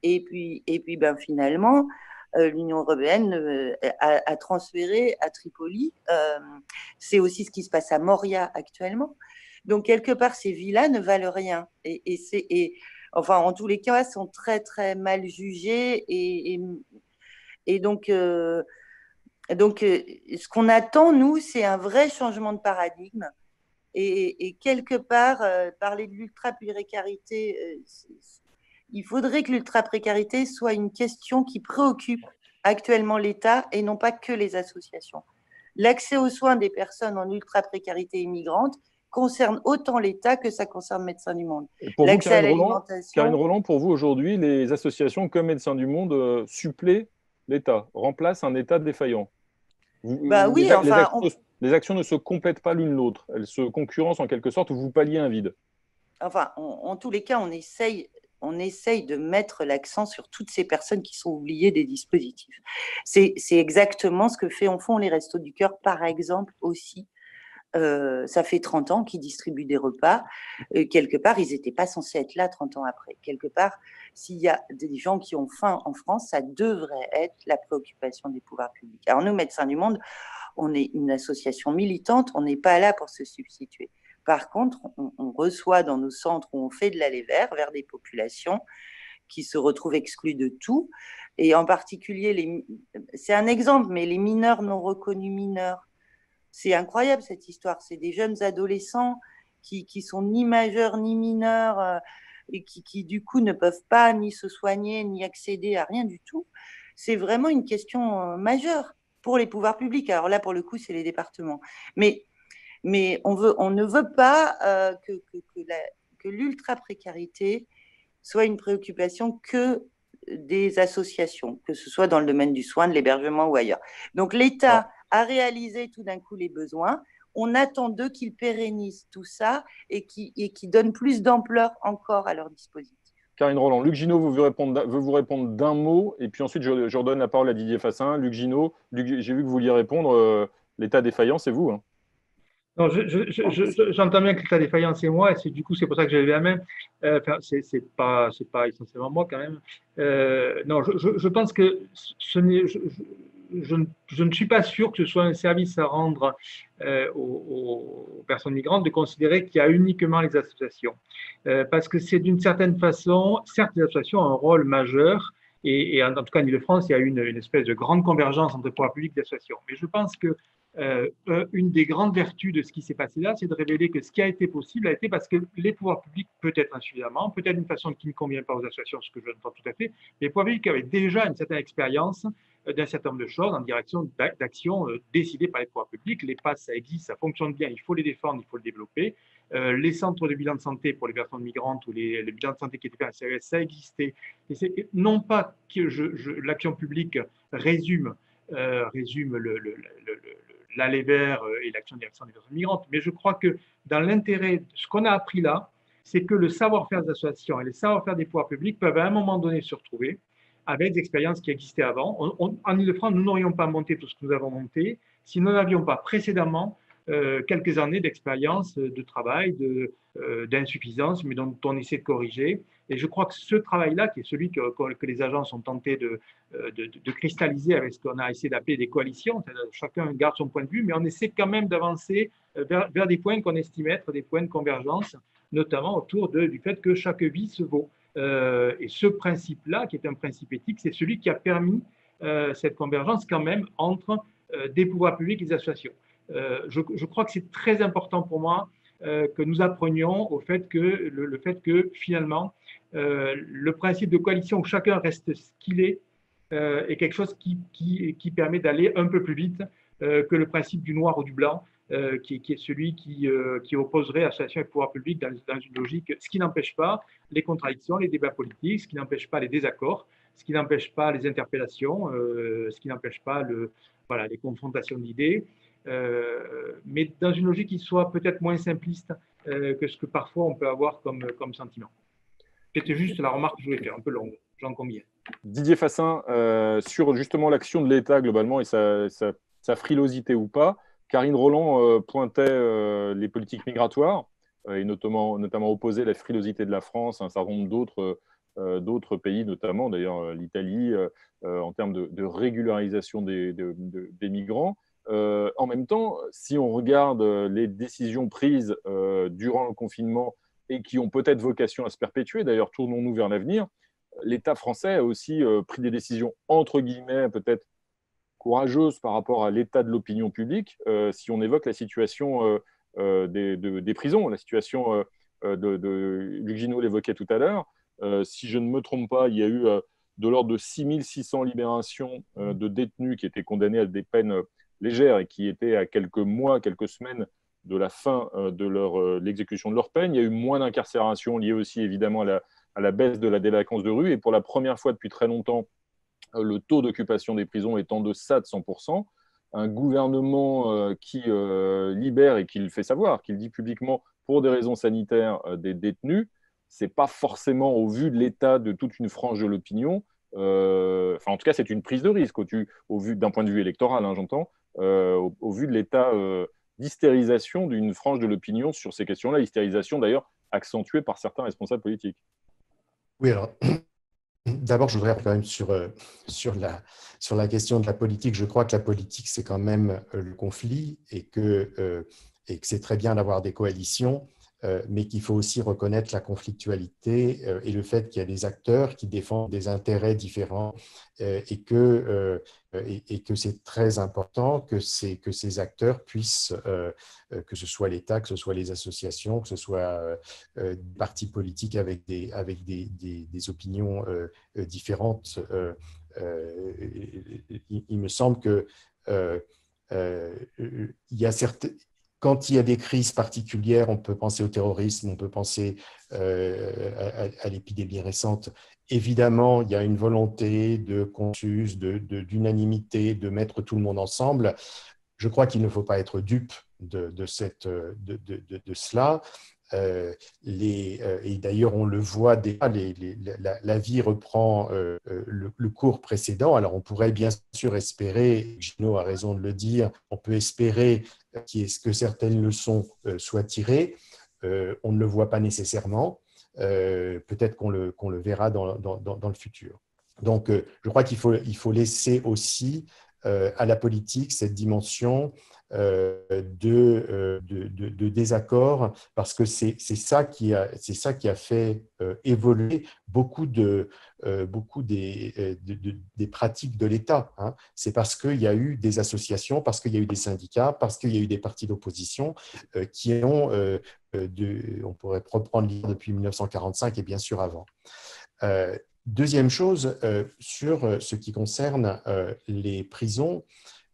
et puis finalement, l'Union européenne a transféré à Tripoli. C'est aussi ce qui se passe à Moria actuellement. Donc, quelque part, ces vies-là ne valent rien. Enfin, en tous les cas, sont très, très mal jugées. Et donc, ce qu'on attend, nous, c'est un vrai changement de paradigme. Et quelque part, parler de l'ultra-précarité, il faudrait que l'ultra-précarité soit une question qui préoccupe actuellement l'État et non pas que les associations. L'accès aux soins des personnes en ultra-précarité immigrante concerne autant l'État que ça concerne Médecins du Monde. L'accès à l'alimentation… Karine Roland, pour vous, aujourd'hui, les associations comme Médecins du Monde suppléent l'État, remplacent un État défaillant. Les actions ne se complètent pas l'une l'autre. Elles se concurrencent en quelque sorte, vous palliez un vide. Enfin, en tous les cas, on essaye de mettre l'accent sur toutes ces personnes qui sont oubliées des dispositifs. C'est exactement ce que font les Restos du Cœur, par exemple, aussi. Ça fait 30 ans qu'ils distribuent des repas. Quelque part, ils n'étaient pas censés être là 30 ans après. Quelque part, s'il y a des gens qui ont faim en France, ça devrait être la préoccupation des pouvoirs publics. Alors nous, Médecins du Monde, on est une association militante, on n'est pas là pour se substituer. Par contre, on reçoit dans nos centres où on fait de l'aller vers des populations qui se retrouvent exclues de tout. Et en particulier, c'est un exemple, mais les mineurs non reconnus mineurs, c'est incroyable cette histoire. C'est des jeunes adolescents qui sont ni majeurs ni mineurs et qui du coup ne peuvent pas ni se soigner ni accéder à rien du tout. C'est vraiment une question majeure pour les pouvoirs publics. Alors là, pour le coup, c'est les départements. Mais on ne veut pas que l'ultra-précarité soit une préoccupation que des associations, que ce soit dans le domaine du soin, de l'hébergement ou ailleurs. Donc l'État a réalisé tout d'un coup les besoins. On attend d'eux qu'ils pérennisent tout ça et qui donnent plus d'ampleur encore à leur dispositif. Karine Roland. Luc Ginaud veut vous répondre d'un mot, et puis ensuite je redonne la parole à Didier Fassin. Luc Ginaud, j'ai vu que vous vouliez répondre. L'État défaillant, c'est vous, hein. Non, j'entends bien que l'État défaillant, c'est moi, et du coup, c'est pour ça que j'ai levé la main. Enfin, c'est pas essentiellement moi, quand même. Non, je pense que je ne suis pas sûr que ce soit un service à rendre aux personnes migrantes de considérer qu'il y a uniquement les associations. Parce que c'est d'une certaine façon, certes, les associations ont un rôle majeur, et en tout cas en Ile-de-France, il y a une espèce de grande convergence entre le pouvoir public et les associations. Mais je pense que une des grandes vertus de ce qui s'est passé là, c'est de révéler que ce qui a été possible a été parce que les pouvoirs publics, peut-être insuffisamment, peut-être d'une façon qui ne convient pas aux associations, ce que je n'entends tout à fait, les pouvoirs publics avaient déjà une certaine expérience d'un certain nombre de choses en direction d'actions décidées par les pouvoirs publics. Les passes, ça existe, ça fonctionne bien, il faut les défendre, il faut le développer. Les centres de bilan de santé pour les personnes migrantes ou les bilans de santé qui étaient faits en CRS, ça existait. Et non pas que l'action publique résume l'aller vers et l'action de direction des personnes migrantes. Mais je crois que dans l'intérêt, ce qu'on a appris là, c'est que le savoir-faire des associations et le savoir-faire des pouvoirs publics peuvent à un moment donné se retrouver avec des expériences qui existaient avant. En Ile-de-France, nous n'aurions pas monté tout ce que nous avons monté si nous n'avions pas précédemment quelques années d'expérience, de travail, d'insuffisance, mais dont on essaie de corriger. Et je crois que ce travail-là, qui est celui que les agences ont tenté de cristalliser avec ce qu'on a essayé d'appeler des coalitions, chacun garde son point de vue, mais on essaie quand même d'avancer vers des points qu'on estime être des points de convergence, notamment autour du fait que chaque vie se vaut. Et ce principe-là, qui est un principe éthique, c'est celui qui a permis cette convergence quand même entre des pouvoirs publics et des associations. Je crois que c'est très important pour moi que nous apprenions au fait que le fait que finalement le principe de coalition où chacun reste ce qu'il est quelque chose qui permet d'aller un peu plus vite que le principe du noir ou du blanc, qui est celui qui opposerait association et pouvoir public dans une logique, ce qui n'empêche pas les contradictions, les débats politiques, ce qui n'empêche pas les désaccords, ce qui n'empêche pas les interpellations, ce qui n'empêche pas les confrontations d'idées, mais dans une logique qui soit peut-être moins simpliste que ce que parfois on peut avoir comme sentiment. C'était juste la remarque que je voulais faire, un peu longue, j'en conviens. Didier Fassin, sur justement l'action de l'État globalement et sa frilosité ou pas, Karine Roland pointait les politiques migratoires et notamment opposait la frilosité de la France à un certain nombre d'autres pays, notamment d'ailleurs l'Italie, en termes de régularisation des migrants. En même temps, si on regarde les décisions prises durant le confinement et qui ont peut-être vocation à se perpétuer, d'ailleurs tournons-nous vers l'avenir, l'État français a aussi pris des décisions entre guillemets peut-être courageuses par rapport à l'état de l'opinion publique. Si on évoque la situation des prisons, la situation Luc Ginaud l'évoquait tout à l'heure, si je ne me trompe pas, il y a eu de l'ordre de 6600 libérations de détenus qui étaient condamnés à des peines légères et qui étaient à quelques mois, quelques semaines de la fin de l'exécution de leur peine. Il y a eu moins d'incarcération liée aussi évidemment à la baisse de la délinquance de rue. Et pour la première fois depuis très longtemps, le taux d'occupation des prisons est en deçà de 100%. Un gouvernement qui libère et qui le fait savoir, qui le dit publiquement pour des raisons sanitaires des détenus, ce n'est pas forcément au vu de l'état de toute une frange de l'opinion. En tout cas, c'est une prise de risque au vu d'un point de vue électoral, hein, j'entends, au vu de l'état d'hystérisation d'une frange de l'opinion sur ces questions-là, hystérisation d'ailleurs accentuée par certains responsables politiques. Oui, alors, d'abord, je voudrais quand même sur la question de la politique. Je crois que la politique, c'est quand même le conflit et que c'est très bien d'avoir des coalitions, mais qu'il faut aussi reconnaître la conflictualité et le fait qu'il y a des acteurs qui défendent des intérêts différents et que c'est très important que ces acteurs puissent, que ce soit l'État, que ce soit les associations, que ce soit des partis politiques avec des opinions différentes. Il me semble que il y a quand il y a des crises particulières, on peut penser au terrorisme, on peut penser à l'épidémie récente. Évidemment, il y a une volonté de consensus, d'unanimité, de mettre tout le monde ensemble. Je crois qu'il ne faut pas être dupe de cela. Et d'ailleurs, on le voit déjà, la vie reprend le cours précédent. Alors, on pourrait bien sûr espérer, Gino a raison de le dire, on peut espérer que certaines leçons soient tirées. On ne le voit pas nécessairement. Peut-être qu'on le verra dans le futur. Donc, je crois qu'il faut laisser aussi à la politique cette dimension de désaccord, parce que c'est ça qui a fait évoluer beaucoup des pratiques de l'État. Hein. C'est parce qu'il y a eu des associations, parce qu'il y a eu des syndicats, parce qu'il y a eu des partis d'opposition qui ont, on pourrait reprendre l'idée depuis 1945 et bien sûr avant. Deuxième chose, sur ce qui concerne les prisons,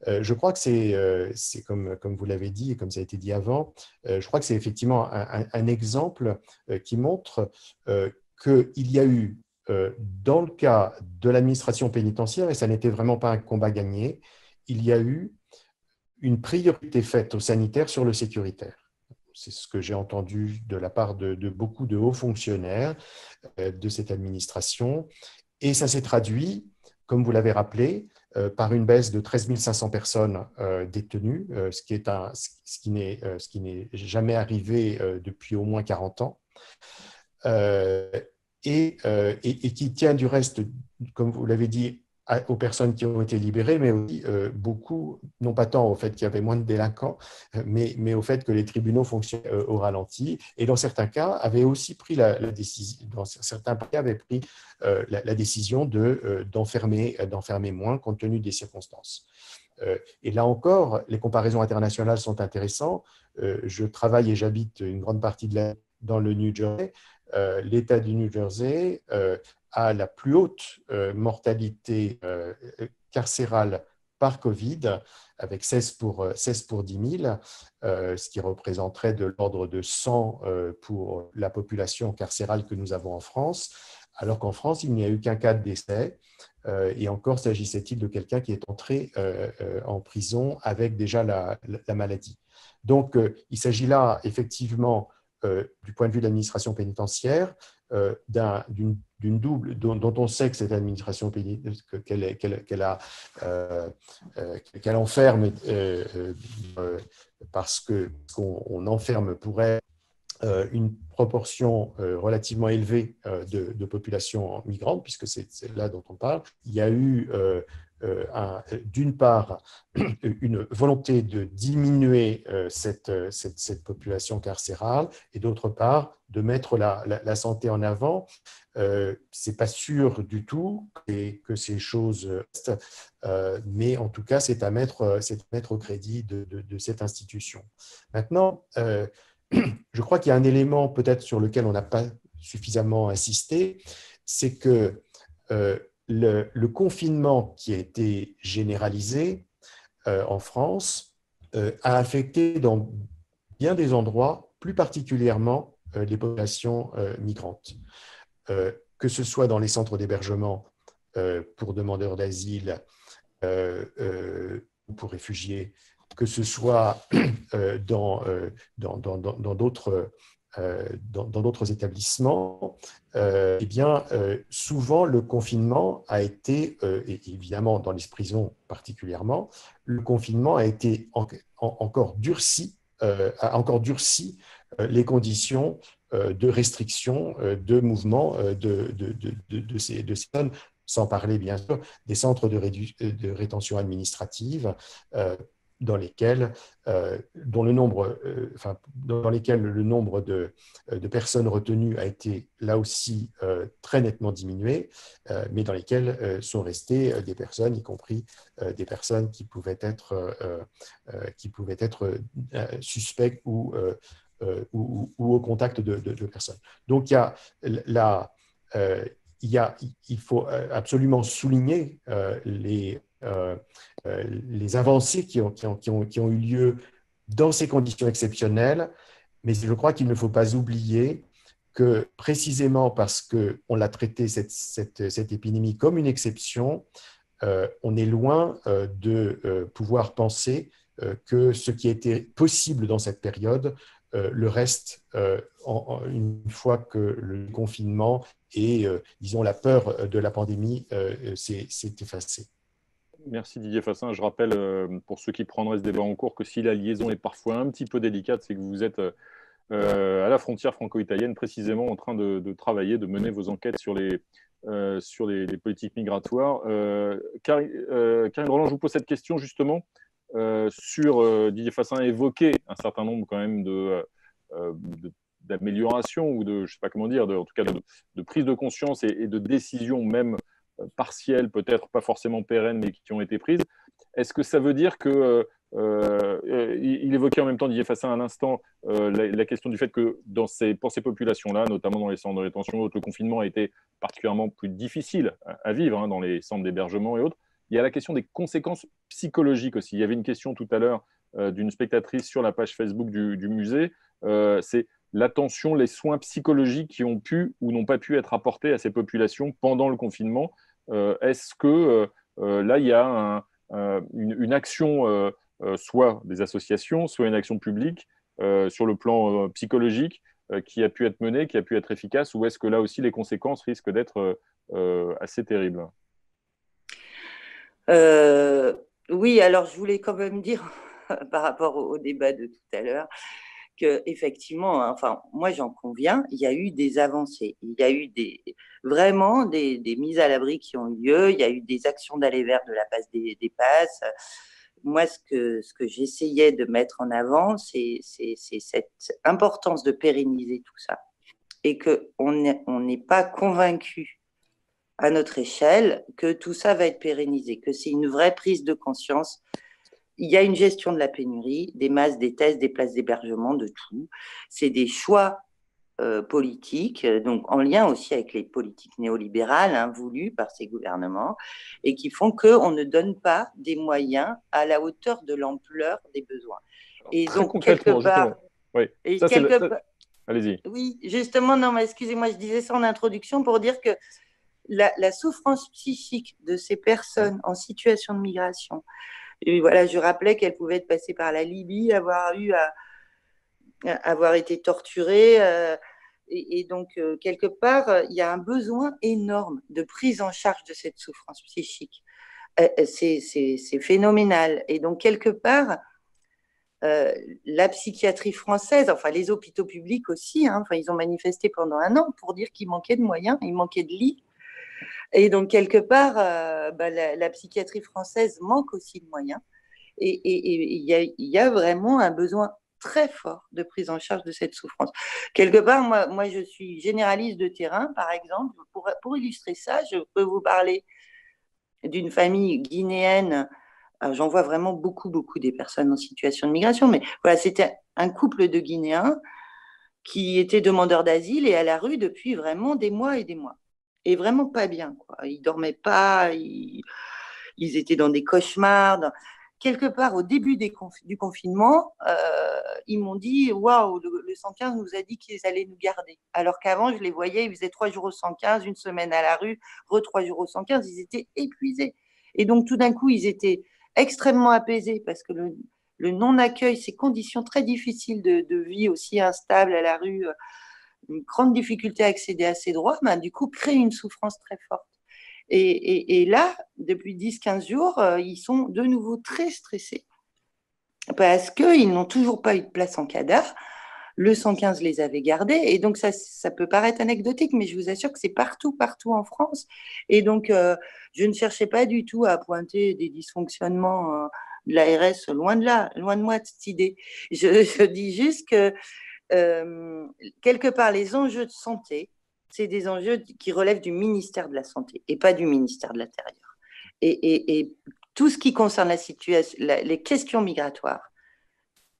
je crois que c'est comme vous l'avez dit et comme ça a été dit avant, je crois que c'est effectivement un exemple qui montre qu'il y a eu, dans le cas de l'administration pénitentiaire, et ça n'était vraiment pas un combat gagné, il y a eu une priorité faite aux sanitaires sur le sécuritaire. C'est ce que j'ai entendu de la part de beaucoup de hauts fonctionnaires de cette administration. Et ça s'est traduit, comme vous l'avez rappelé, par une baisse de 13 500 personnes détenues, ce qui n'est jamais arrivé depuis au moins 40 ans. Et qui tient du reste, comme vous l'avez dit, aux personnes qui ont été libérées, mais aussi beaucoup, non pas tant au fait qu'il y avait moins de délinquants, mais au fait que les tribunaux fonctionnaient au ralenti, et dans certains cas, avaient aussi pris la décision, dans certains cas, avaient pris la décision d'enfermer moins, compte tenu des circonstances. Et là encore, les comparaisons internationales sont intéressantes. Je travaille et j'habite une grande partie de l'année dans le New Jersey. L'État du New Jersey a la plus haute mortalité carcérale par Covid, avec 16 pour 10 000, ce qui représenterait de l'ordre de 100 pour la population carcérale que nous avons en France, alors qu'en France, il n'y a eu qu'un cas de décès, et encore s'agissait-il de quelqu'un qui est entré en prison avec déjà la maladie. Donc, il s'agit là, effectivement, du point de vue de l'administration pénitentiaire, d'une double, dont on sait que cette administration qu'elle enferme parce qu'on enferme pour elle une proportion relativement élevée de population migrante, puisque c'est là dont on parle. Il y a eu d'une part une volonté de diminuer cette population carcérale, et d'autre part de mettre la santé en avant. C'est pas sûr du tout que ces choses restent, mais en tout cas c'est à mettre au crédit de cette institution. Maintenant, je crois qu'il y a un élément peut-être sur lequel on n'a pas suffisamment insisté, c'est que le confinement qui a été généralisé en France a affecté dans bien des endroits, plus particulièrement les populations migrantes. Que ce soit dans les centres d'hébergement pour demandeurs d'asile ou pour réfugiés, que ce soit dans d'autres établissements, eh bien, souvent le confinement a été, et évidemment dans les prisons particulièrement, le confinement a été encore durci les conditions de restriction de mouvement de ces personnes, sans parler bien sûr des centres de rétention administrative dans lesquels le nombre de personnes retenues a été là aussi très nettement diminué, mais dans lesquels sont restées des personnes, y compris des personnes qui pouvaient être suspectes ou au contact de personnes. Donc, il faut absolument souligner les avancées qui ont eu lieu dans ces conditions exceptionnelles, mais je crois qu'il ne faut pas oublier que précisément parce qu'on l'a traité cette épidémie comme une exception, on est loin de pouvoir penser que ce qui a été possible dans cette période le reste, une fois que le confinement et, disons, la peur de la pandémie s'est effacée. Merci Didier Fassin. Je rappelle, pour ceux qui prendraient ce débat en cours, que si la liaison est parfois un petit peu délicate, c'est que vous êtes à la frontière franco-italienne, précisément en train de travailler, de mener vos enquêtes sur les politiques migratoires. Karine Roland, je vous pose cette question justement sur Didier Fassin a évoqué un certain nombre quand même d'améliorations ou de, je sais pas comment dire, en tout cas de prise de conscience et de décisions même partielles, peut-être pas forcément pérennes, mais qui ont été prises. Est-ce que ça veut dire que il évoquait en même temps, Didier Fassin, à l'instant, la question du fait que pour ces populations-là, notamment dans les centres de rétention, le confinement a été particulièrement plus difficile à vivre dans les centres d'hébergement et autres. Il y a la question des conséquences psychologiques aussi. Il y avait une question tout à l'heure d'une spectatrice sur la page Facebook du musée. C'est l'attention, les soins psychologiques qui ont pu ou n'ont pas pu être apportés à ces populations pendant le confinement. Est-ce que là, il y a une action, soit des associations, soit une action publique sur le plan psychologique qui a pu être menée, qui a pu être efficace, ou est-ce que là aussi les conséquences risquent d'être assez terribles? Oui, alors je voulais quand même dire par rapport au débat de tout à l'heure que effectivement, enfin moi j'en conviens, il y a eu des avancées, il y a eu vraiment des mises à l'abri qui ont eu lieu, il y a eu des actions d'aller vers de la passe des passes. Moi, ce que j'essayais de mettre en avant, c'est cette importance de pérenniser tout ça et qu'on n'est pas convaincu à notre échelle que tout ça va être pérennisé, que c'est une vraie prise de conscience. Il y a une gestion de la pénurie, des masses, des tests, des places d'hébergement, de tout. C'est des choix politiques, donc en lien aussi avec les politiques néolibérales voulues par ces gouvernements, et qui font qu'on ne donne pas des moyens à la hauteur de l'ampleur des besoins. Et très donc, concrètement, justement. Oui, ça, allez-y. Oui, justement, non, mais excusez-moi, je disais ça en introduction pour dire que la souffrance psychique de ces personnes en situation de migration, et voilà, je rappelais qu'elles pouvaient être passées par la Libye, avoir été torturées, et donc quelque part, il y a un besoin énorme de prise en charge de cette souffrance psychique. C'est phénoménal. Et donc quelque part, la psychiatrie française, enfin les hôpitaux publics aussi, enfin ils ont manifesté pendant 1 an pour dire qu'il manquait de moyens, il manquait de lits. Et donc, quelque part, la psychiatrie française manque aussi de moyens. Et il y a vraiment un besoin très fort de prise en charge de cette souffrance. Quelque part, moi je suis généraliste de terrain, par exemple. Pour illustrer ça, je peux vous parler d'une famille guinéenne. J'en vois vraiment beaucoup des personnes en situation de migration. Mais voilà, c'était un couple de Guinéens qui étaient demandeurs d'asile et à la rue depuis vraiment des mois et des mois. Et vraiment pas bien, quoi. Ils dormaient pas, ils étaient dans des cauchemars. Quelque part, au début du confinement, ils m'ont dit « Waouh, le 115 nous a dit qu'ils allaient nous garder. » Alors qu'avant, je les voyais, ils faisaient 3 jours au 115, une semaine à la rue, 3 jours au 115, ils étaient épuisés. Et donc, tout d'un coup, ils étaient extrêmement apaisés parce que le non-accueil, ces conditions très difficiles de vie aussi instables à la rue, une grande difficulté à accéder à ces droits, du coup, crée une souffrance très forte. Et là, depuis 10-15 jours, ils sont de nouveau très stressés parce qu'ils n'ont toujours pas eu de place en CADA. Le 115 les avait gardés. Et donc, ça peut paraître anecdotique, mais je vous assure que c'est partout en France. Et donc, je ne cherchais pas du tout à pointer des dysfonctionnements de l'ARS, loin de moi cette idée. Je dis juste que quelque part, les enjeux de santé, c'est des enjeux qui relèvent du ministère de la Santé et pas du ministère de l'Intérieur. Et tout ce qui concerne les questions migratoires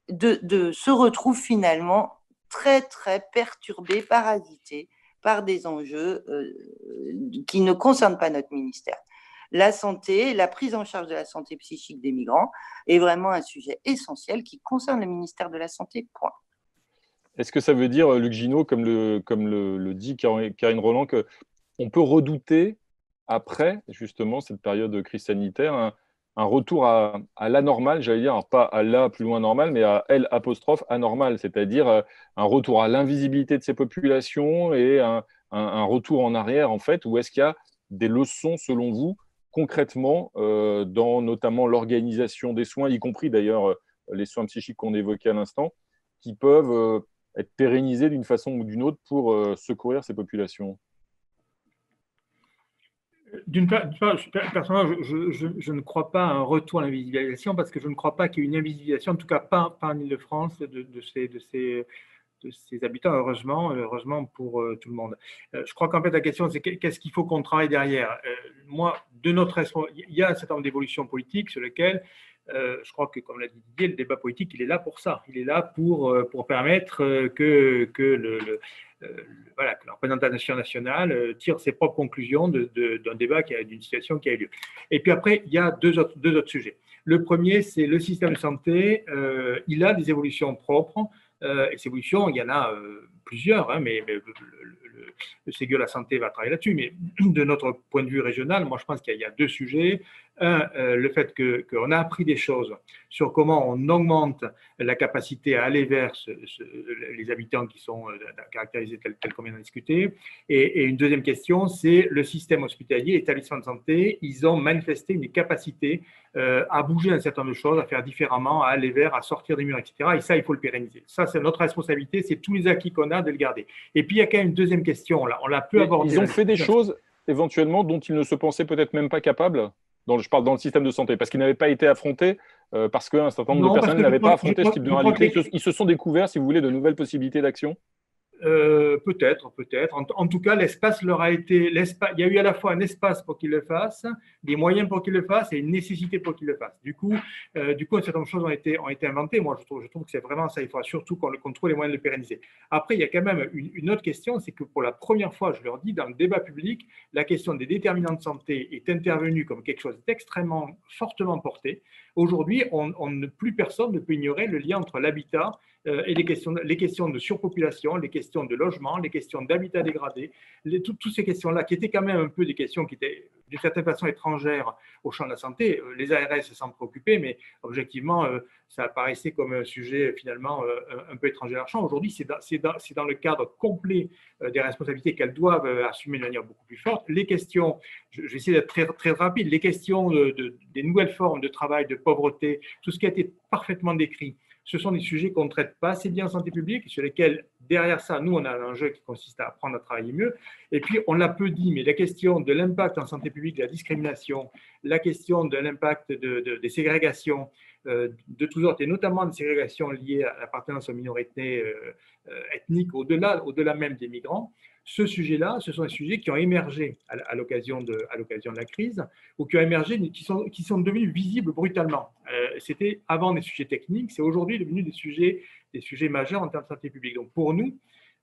se retrouvent finalement très, très perturbés, parasités par des enjeux qui ne concernent pas notre ministère. La santé, la prise en charge de la santé psychique des migrants est vraiment un sujet essentiel qui concerne le ministère de la Santé, point. Est-ce que ça veut dire, Luc Ginaud, comme le dit Karine Roland, qu'on peut redouter, après justement cette période de crise sanitaire, un retour à l'anormal, j'allais dire, alors pas à la plus loin normal, mais à L apostrophe anormal, c'est-à-dire un retour à l'invisibilité de ces populations et un retour en arrière, en fait, où est-ce qu'il y a des leçons, selon vous, concrètement, dans notamment l'organisation des soins, y compris d'ailleurs les soins psychiques qu'on évoquait à l'instant, qui peuvent être pérennisés d'une façon ou d'une autre pour secourir ces populations? D'une part, personnellement, je ne crois pas à un retour à l'invisibilisation parce que je ne crois pas qu'il y ait une invisibilisation, en tout cas pas en Ile-de-France, de ces habitants, heureusement pour tout le monde. Je crois qu'en fait, la question, c'est qu'est-ce qu'il faut qu'on travaille derrière. Moi, de notre il y a un certain nombre d'évolutions politiques sur lesquelles je crois que, comme l'a dit Didier, le débat politique, il est là pour ça. Il est là pour permettre voilà, que la représentation nationale tire ses propres conclusions d'un débat, d'une situation qui a eu lieu. Et puis après, il y a deux autres sujets. Le premier, c'est le système de santé. Il a des évolutions propres. Et ces évolutions, il y en a plusieurs, hein, mais le Ségur de la santé va travailler là-dessus. Mais de notre point de vue régional, moi, je pense qu'il y a deux sujets. Un, le fait qu'on a appris des choses sur comment on augmente la capacité à aller vers les habitants qui sont caractérisés tels qu'on vient d'en discuter. Et une deuxième question, c'est le système hospitalier, établissement de santé. Ils ont manifesté une capacité à bouger un certain nombre de choses, à faire différemment, à aller vers, à sortir des murs, etc. Et ça, il faut le pérenniser. Ça, c'est notre responsabilité, c'est tous les acquis qu'on a de le garder. Et puis, il y a quand même une deuxième question, là, on l'a peu abordé. Ils ont fait des choses, éventuellement, dont ils ne se pensaient peut-être même pas capables. Je parle dans le système de santé, parce qu'ils n'avaient pas été affrontés, parce qu'un certain nombre de personnes n'avaient pas affronté ce type de réalité. Ils se sont découverts, si vous voulez, de nouvelles possibilités d'action. Peut-être. En tout cas, l'espace leur a été. Il y a eu à la fois un espace pour qu'ils le fassent, des moyens pour qu'ils le fassent et une nécessité pour qu'ils le fassent. Du coup, un certain nombre de choses ont été inventées. Moi, je trouve que c'est vraiment ça. Il faudra surtout qu'on trouve les moyens de le pérenniser. Après, il y a quand même une autre question, c'est que pour la première fois, je leur dis, dans le débat public, la question des déterminants de santé est intervenue comme quelque chose d'extrêmement fortement porté. Aujourd'hui, plus personne ne peut ignorer le lien entre l'habitat et les questions de surpopulation, les questions de logement, les questions d'habitat dégradé, toutes ces questions-là, qui étaient quand même un peu des questions qui étaient d'une certaine façon étrangères au champ de la santé. Les ARS s'en préoccupaient, mais objectivement, ça apparaissait comme un sujet finalement un peu étranger à leur champ. Aujourd'hui, c'est dans le cadre complet des responsabilités qu'elles doivent assumer de manière beaucoup plus forte. Les questions, je vais essayer d'être très, très rapide, les questions des nouvelles formes de travail, de pauvreté, tout ce qui a été parfaitement décrit, ce sont des sujets qu'on ne traite pas assez bien en santé publique, sur lesquels, derrière ça, nous, on a un enjeu qui consiste à apprendre à travailler mieux. Et puis, on l'a peu dit, mais la question de l'impact en santé publique de la discrimination, la question de l'impact des ségrégations de tous sortes, et notamment des ségrégations liées à l'appartenance aux minorités ethniques, au-delà même des migrants, ce sujet-là, ce sont des sujets qui ont émergé à l'occasion de la crise, ou qui ont émergé, qui sont devenus visibles brutalement. C'était avant des sujets techniques, c'est aujourd'hui devenu des sujets majeurs en termes de santé publique. Donc pour nous,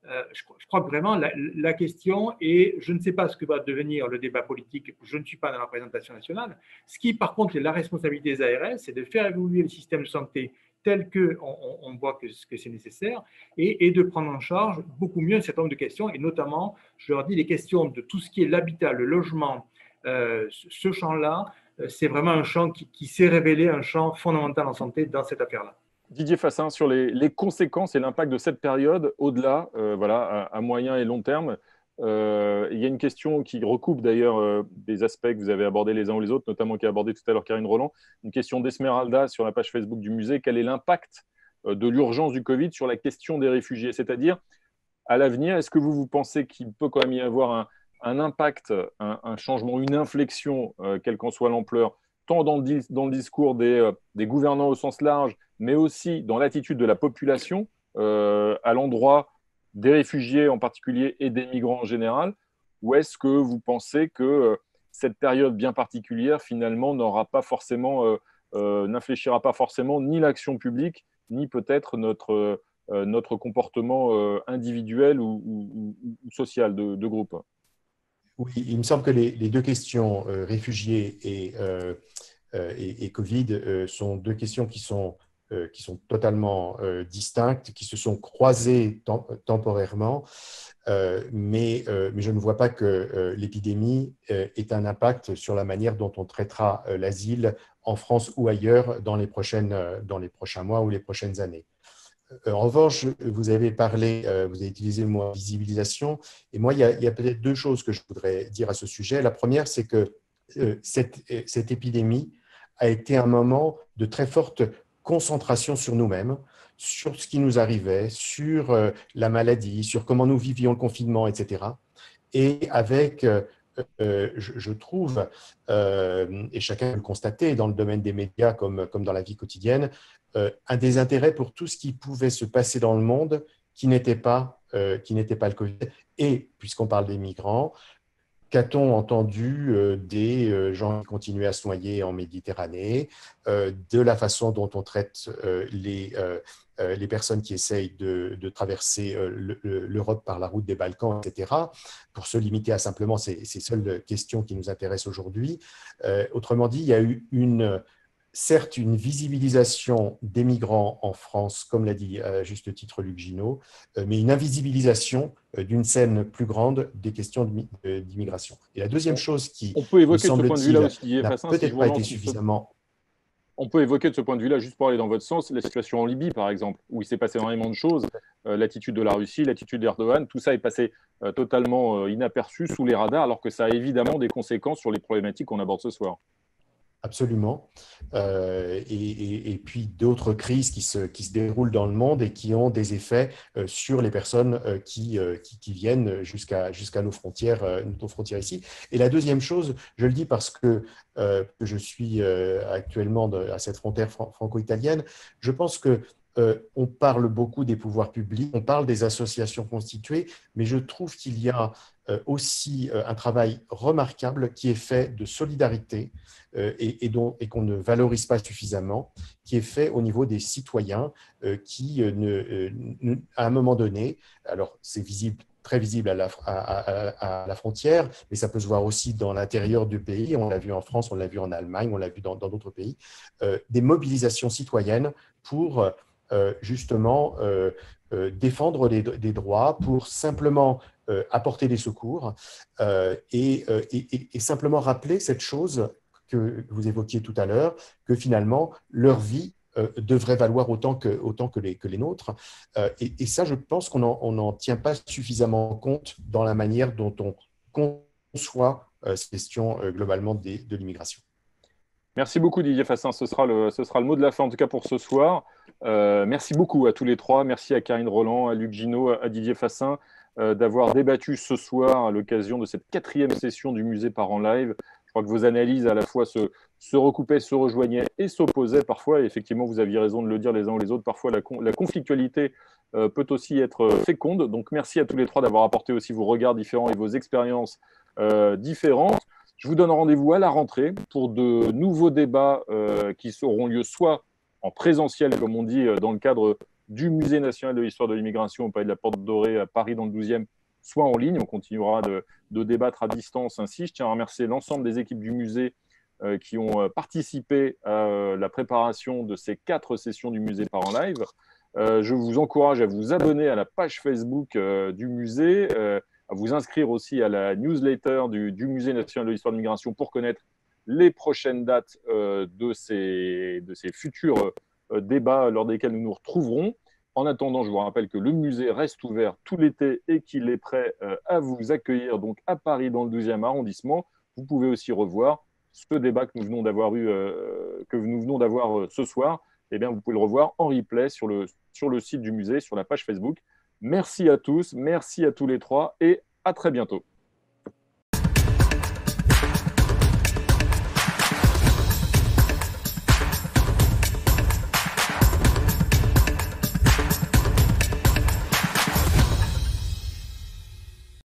je crois que vraiment la question est, je ne sais pas ce que va devenir le débat politique, je ne suis pas dans la représentation nationale. Ce qui, par contre, est la responsabilité des ARS, c'est de faire évoluer le système de santé tel qu'on voit que c'est nécessaire, et de prendre en charge beaucoup mieux un certain nombre de questions, et notamment, je leur dis, les questions de tout ce qui est l'habitat, le logement, ce champ-là, c'est vraiment un champ qui s'est révélé un champ fondamental en santé dans cette affaire-là. Didier Fassin, sur les conséquences et l'impact de cette période, au-delà, voilà, à moyen et long terme, il y a une question qui recoupe d'ailleurs des aspects que vous avez abordés les uns ou les autres, notamment qu'a abordé tout à l'heure Karine Roland, une question d'Esmeralda sur la page Facebook du musée. Quel est l'impact de l'urgence du Covid sur la question des réfugiés? C'est-à-dire, à l'avenir, est-ce que vous pensez qu'il peut quand même y avoir un impact, un changement, une inflexion, quelle qu'en soit l'ampleur, tant dans le discours des gouvernants au sens large, mais aussi dans l'attitude de la population à l'endroit des réfugiés en particulier et des migrants en général? Ou est-ce que vous pensez que cette période bien particulière, finalement, n'infléchira pas forcément ni l'action publique, ni peut-être notre comportement individuel ou social de groupe? Oui, il me semble que les deux questions, réfugiés et Covid, sont deux questions qui sont qui sont totalement distinctes, qui se sont croisées temporairement, mais je ne vois pas que l'épidémie ait un impact sur la manière dont on traitera l'asile en France ou ailleurs dans les prochains mois ou les prochaines années. En revanche, vous avez utilisé le mot visibilisation, et moi, il y a peut-être deux choses que je voudrais dire à ce sujet. La première, c'est que cette épidémie a été un moment de très forte concentration sur nous-mêmes, sur ce qui nous arrivait, sur la maladie, sur comment nous vivions le confinement, etc. Et avec, je trouve, et chacun peut le constater dans le domaine des médias comme dans la vie quotidienne, un désintérêt pour tout ce qui pouvait se passer dans le monde qui n'était pas le Covid. Et puisqu'on parle des migrants, qu'a-t-on entendu des gens qui continuaient à se noyer en Méditerranée, de la façon dont on traite les personnes qui essayent de traverser l'Europe par la route des Balkans, etc., pour se limiter à simplement ces seules questions qui nous intéressent aujourd'hui. Autrement dit, il y a eu certes une visibilisation des migrants en France, comme l'a dit à juste titre Luc Ginaud, mais une invisibilisation d'une scène plus grande des questions d'immigration. Et la deuxième chose qui, on peut évoquer me de ce point de vue-là aussi, semble-t-il, Didier n'a Fassin, si je peut-être vous pas été relance suffisamment... On peut évoquer de ce point de vue-là, juste pour aller dans votre sens, la situation en Libye, par exemple, où il s'est passé énormément de choses. L'attitude de la Russie, l'attitude d'Erdogan, tout ça est passé totalement inaperçu, sous les radars, alors que ça a évidemment des conséquences sur les problématiques qu'on aborde ce soir. Absolument. Et puis d'autres crises qui se déroulent dans le monde et qui ont des effets sur les personnes qui viennent jusqu'à nos frontières ici. Et la deuxième chose, je le dis parce que je suis actuellement à cette frontière franco-italienne, je pense que on parle beaucoup des pouvoirs publics, on parle des associations constituées, mais je trouve qu'il y a aussi un travail remarquable qui est fait de solidarité et qu'on ne valorise pas suffisamment, qui est fait au niveau des citoyens qui, à un moment donné, alors c'est visible, très visible à la frontière, mais ça peut se voir aussi dans l'intérieur du pays. On l'a vu en France, on l'a vu en Allemagne, on l'a vu dans d'autres pays, des mobilisations citoyennes pour justement défendre des droits, pour simplement apporter des secours et simplement rappeler cette chose que vous évoquiez tout à l'heure, que finalement, leur vie devrait valoir autant que les nôtres. Et ça, je pense qu'on n'en tient pas suffisamment compte dans la manière dont on conçoit cette question globalement de l'immigration. Merci beaucoup Didier Fassin, ce sera le mot de la fin en tout cas pour ce soir. Merci beaucoup à tous les trois, merci à Karine Roland, à Luc Ginaud, à Didier Fassin d'avoir débattu ce soir à l'occasion de cette 4e session du musée par en live. Je crois que vos analyses à la fois se recoupaient, se rejoignaient et s'opposaient parfois. Et effectivement, vous aviez raison de le dire les uns ou les autres. Parfois, la conflictualité peut aussi être féconde. Donc, merci à tous les trois d'avoir apporté aussi vos regards différents et vos expériences différentes. Je vous donne rendez-vous à la rentrée pour de nouveaux débats qui auront lieu soit en présentiel, comme on dit, dans le cadre du Musée national de l'histoire de l'immigration au Palais de la Porte Dorée à Paris dans le 12e, soit en ligne. On continuera de débattre à distance ainsi. Je tiens à remercier l'ensemble des équipes du musée qui ont participé à la préparation de ces 4 sessions du musée par en live. Je vous encourage à vous abonner à la page Facebook du musée, à vous inscrire aussi à la newsletter du Musée national de l'histoire de l'immigration pour connaître les prochaines dates de ces futurs débats lors desquels nous nous retrouverons. En attendant, je vous rappelle que le musée reste ouvert tout l'été et qu'il est prêt à vous accueillir donc à Paris dans le 12e arrondissement. Vous pouvez aussi revoir ce débat que nous venons d'avoir ce soir. Eh bien, vous pouvez le revoir en replay sur le site du musée, sur la page Facebook. Merci à tous, merci à tous les trois et à très bientôt.